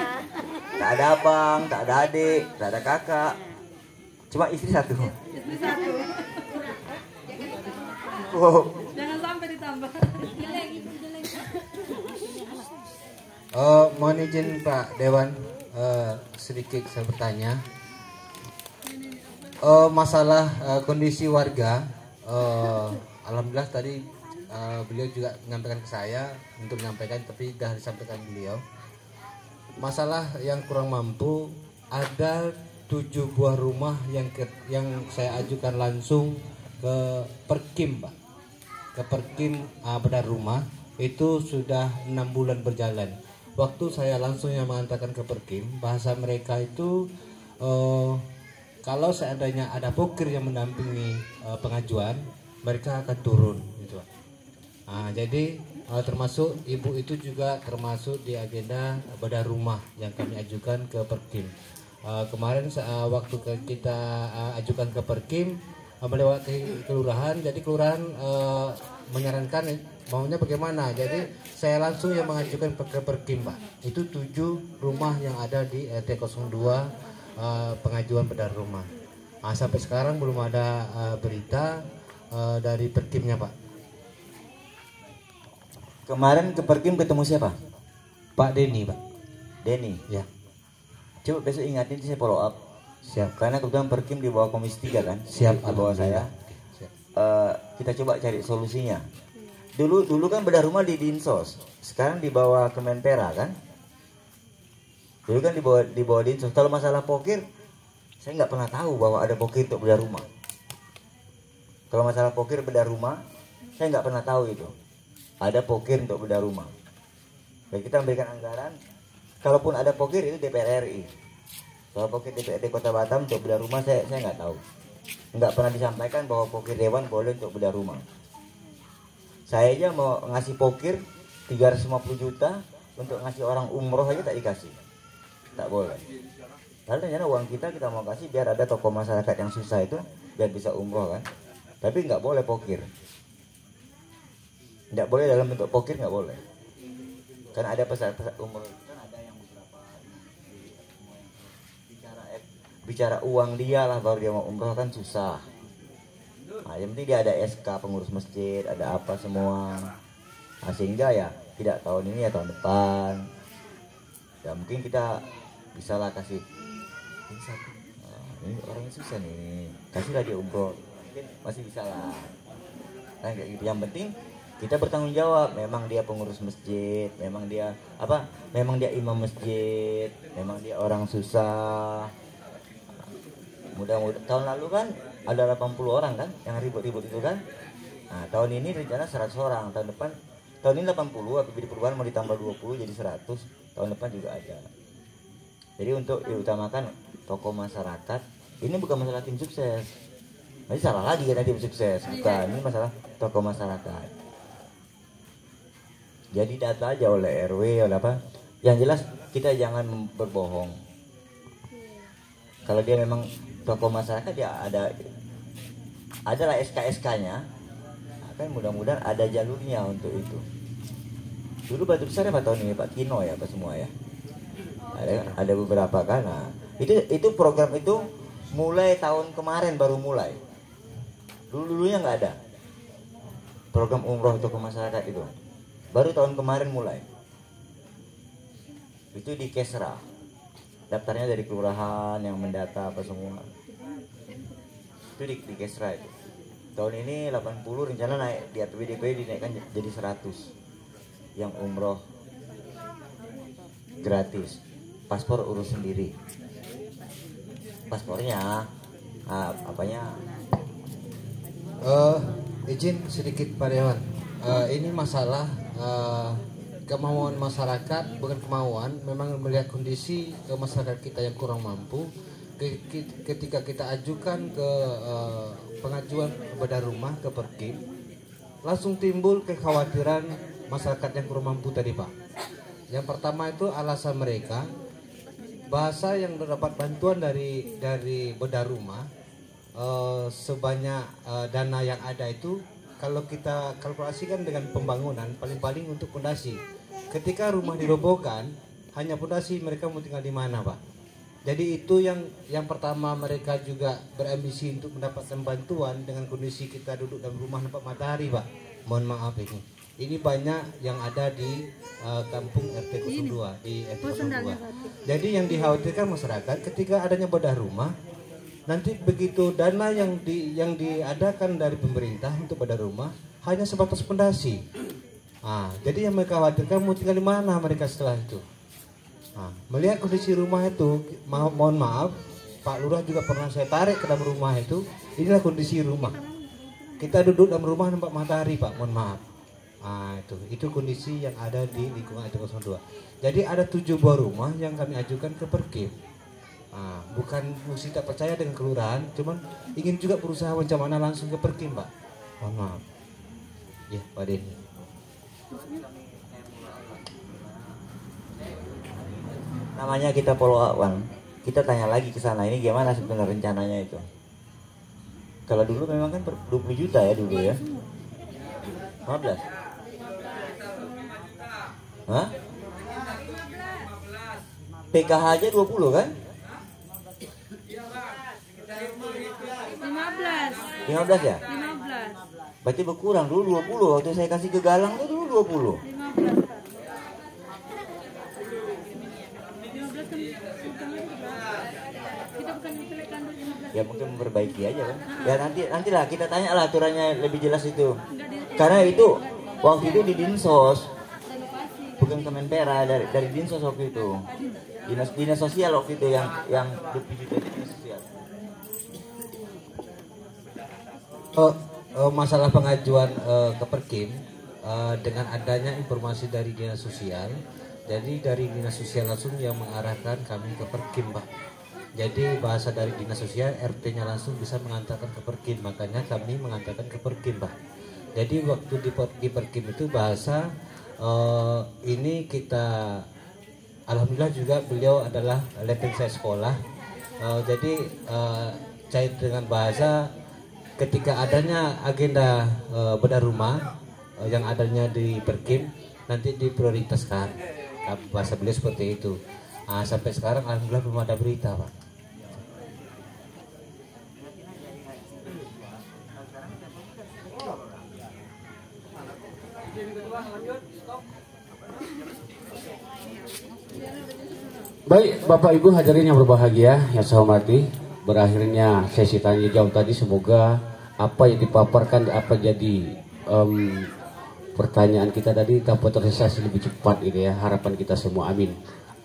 Speaker 5: Tak ada abang, tak ada adik, tak ada kakak. Cuma istri satu. Wow.
Speaker 7: Jangan sampai ditambah.
Speaker 2: Mohon izin Pak Dewan, sedikit saya bertanya. Masalah kondisi warga, alhamdulillah tadi beliau juga menyampaikan ke saya untuk menyampaikan, tapi sudah disampaikan beliau. Masalah yang kurang mampu, ada 7 buah rumah yang saya ajukan langsung ke Perkim, Pak. Ke Perkim Bedah Rumah itu sudah 6 bulan berjalan. Waktu saya langsung yang mengatakan ke Perkim, bahasa mereka itu kalau seandainya ada pokir yang mendampingi pengajuan, mereka akan turun gitu. Jadi termasuk ibu itu juga termasuk di agenda bedah rumah yang kami ajukan ke Perkim. Kemarin waktu kita ajukan ke Perkim melewati kelurahan, jadi kelurahan menyarankan maunya bagaimana. Jadi saya langsung yang mengajukan ke Perkim, Pak. Itu 7 rumah yang ada di RT 02 pengajuan bedah rumah. Sampai sekarang belum ada berita dari Perkimnya, Pak.
Speaker 5: Kemarin ke Perkim ketemu siapa?
Speaker 2: Pak Denny, Pak.
Speaker 5: Denny?
Speaker 2: Ya.
Speaker 5: Coba besok ingatin saya follow up.
Speaker 2: Siap.
Speaker 5: Karena kebetulan Perkim di bawah Komisi 3 kan?
Speaker 2: Siap.
Speaker 5: Di bawah saya. Kita coba cari solusinya. Dulu kan bedah rumah di Dinsos. Sekarang di bawah Kemenpera kan? Dulu kan di bawah Dinsos. Kalau masalah pokir, saya nggak pernah tahu bahwa ada pokir untuk bedah rumah. Kalau masalah pokir bedah rumah, saya nggak pernah tahu itu. Ada pokir untuk bedah rumah. Dan kita memberikan anggaran. Kalaupun ada pokir itu DPR RI. Kalau pokir DPRD Kota Batam untuk bedah rumah saya nggak tahu. Nggak pernah disampaikan bahwa pokir dewan boleh untuk bedah rumah. Saya aja mau ngasih pokir 350 juta untuk ngasih orang umroh aja tak dikasih. Tak boleh. Padahal ternyata uang kita mau kasih biar ada tokoh masyarakat yang susah itu biar bisa umroh kan. Tapi nggak boleh pokir. Nggak boleh dalam bentuk pokir, nggak boleh. Karena ada peserta umroh kan ada yang beberapa bicara uang dia lah baru dia mau umroh kan susah. Nah, yang penting dia ada SK pengurus masjid, ada apa semua. Nah, sehingga ya tidak tahun ini ya tahun depan. Ya mungkin kita bisa lah kasih ini satu. Ini orangnya susah nih, kasihlah dia umroh, mungkin masih bisa lah. Nah, kayak gitu. Yang penting kita bertanggung jawab. Memang dia pengurus masjid, memang dia apa? Memang dia imam masjid, memang dia orang susah. Mudah-mudahan tahun lalu kan ada 80 orang kan yang ribut-ribut itu kan. Nah, tahun ini rencana 100 orang, tahun depan tahun ini 80, APBD perubahan mau ditambah 20 jadi 100, tahun depan juga ada. Jadi untuk diutamakan tokoh masyarakat, ini bukan masalah tim sukses. Nanti salah lagi kan tim sukses, bukan. Ini masalah tokoh masyarakat. Jadi data aja oleh RW oleh apa. Yang jelas kita jangan berbohong. Kalau dia memang tokoh masyarakat ya adalah SK-SK-nya. Nah, kan mudah-mudahan ada jalurnya untuk itu. Dulu Batu Besar apa tahun ini Pak Kino ya, apa semua ya. Ada beberapa kan. Nah, itu program itu mulai tahun kemarin baru mulai. Dulunya nggak ada program umroh untuk ke masyarakat itu. Baru tahun kemarin mulai. itu di Kesra. Daftarnya dari kelurahan yang mendata apa semua. Itu di Kesra itu. Tahun ini 80, rencana naik di APBDP dinaikkan jadi 100. Yang umroh gratis, paspor urus sendiri. Paspornya apanya?
Speaker 2: Izin sedikit Pak Dewan. Ini masalah kemauan masyarakat, bukan kemauan, memang melihat kondisi masyarakat kita yang kurang mampu. Ketika kita ajukan ke pengajuan bedah rumah ke Perkim, langsung timbul kekhawatiran masyarakat yang kurang mampu tadi Pak. Yang pertama itu alasan mereka, bahasa yang dapat bantuan dari bedah rumah sebanyak dana yang ada itu, kalau kita kalkulasikan dengan pembangunan paling-paling untuk fondasi. Ketika rumah dirobohkan, hanya fondasi, mereka mau tinggal di mana Pak? Jadi itu yang pertama, mereka juga berambisi untuk mendapatkan bantuan dengan kondisi kita duduk dalam rumah nampak matahari Pak. Mohon maaf ini. Ini banyak yang ada di kampung RT 02, di RT 02. Jadi yang dikhawatirkan masyarakat ketika adanya bedah rumah, nanti begitu dana yang diadakan dari pemerintah untuk bedah rumah hanya sebatas fondasi. Jadi yang mereka khawatirkan mau tinggal di mana mereka setelah itu. Melihat kondisi rumah itu, mohon maaf, Pak Lurah juga pernah saya tarik ke dalam rumah itu. Inilah kondisi rumah. Kita duduk dalam rumah nampak matahari Pak, mohon maaf. Itu kondisi yang ada di lingkungan RT 02. Jadi ada 7 buah rumah yang kami ajukan ke Perkim. Bukan mesti tak percaya dengan kelurahan, cuman ingin juga berusaha macam mana langsung ke Perkim Pak. Mohon maaf. Ya Pak Denny.
Speaker 5: Namanya kita follow up Bang. Kita tanya lagi ke sana, ini gimana sebenarnya rencananya itu. Kalau dulu memang kan 20 juta ya dulu ya. 15. Hah? PKH aja 20 kan? 15 ya? 15. Berarti berkurang, dulu 20. Waktu saya kasih ke Galang itu dulu 20. 15. Ya mungkin memperbaiki aja kan. Ya nantilah kita tanya lah aturannya lebih jelas itu. Karena itu waktu itu di Dinsos, bukan Kemenpera, dari Dinsos waktu itu. Dinas sosial waktu itu yang lebih dinas sosial.
Speaker 2: Masalah pengajuan ke Perkim dengan adanya informasi dari dinas sosial, jadi dari dinas sosial langsung yang mengarahkan kami ke Perkim Pak. Jadi bahasa dari dinas sosial, RT-nya langsung bisa mengantarkan ke Perkim, makanya kami mengantarkan ke Perkim Pak. Jadi waktu di Perkim itu bahasa ini kita, alhamdulillah juga beliau adalah letting saya sekolah. Jadi cair dengan bahasa ketika adanya agenda bedah rumah yang adanya di Perkim nanti diprioritaskan. Bahasa beliau seperti itu. Sampai sekarang alhamdulillah belum ada berita Pak.
Speaker 1: Baik Bapak Ibu hadirin yang berbahagia, yang saya hormati, berakhirnya sesi tanya jawab tadi. Semoga apa yang dipaparkan, apa jadi pertanyaan kita tadi dapat terrealisasi lebih cepat gitu ya. Harapan kita semua, amin.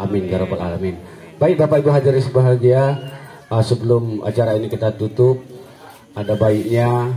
Speaker 1: Amin ya rabbal alamin. Baik Bapak Ibu hadirin berbahagia, sebelum acara ini kita tutup, ada baiknya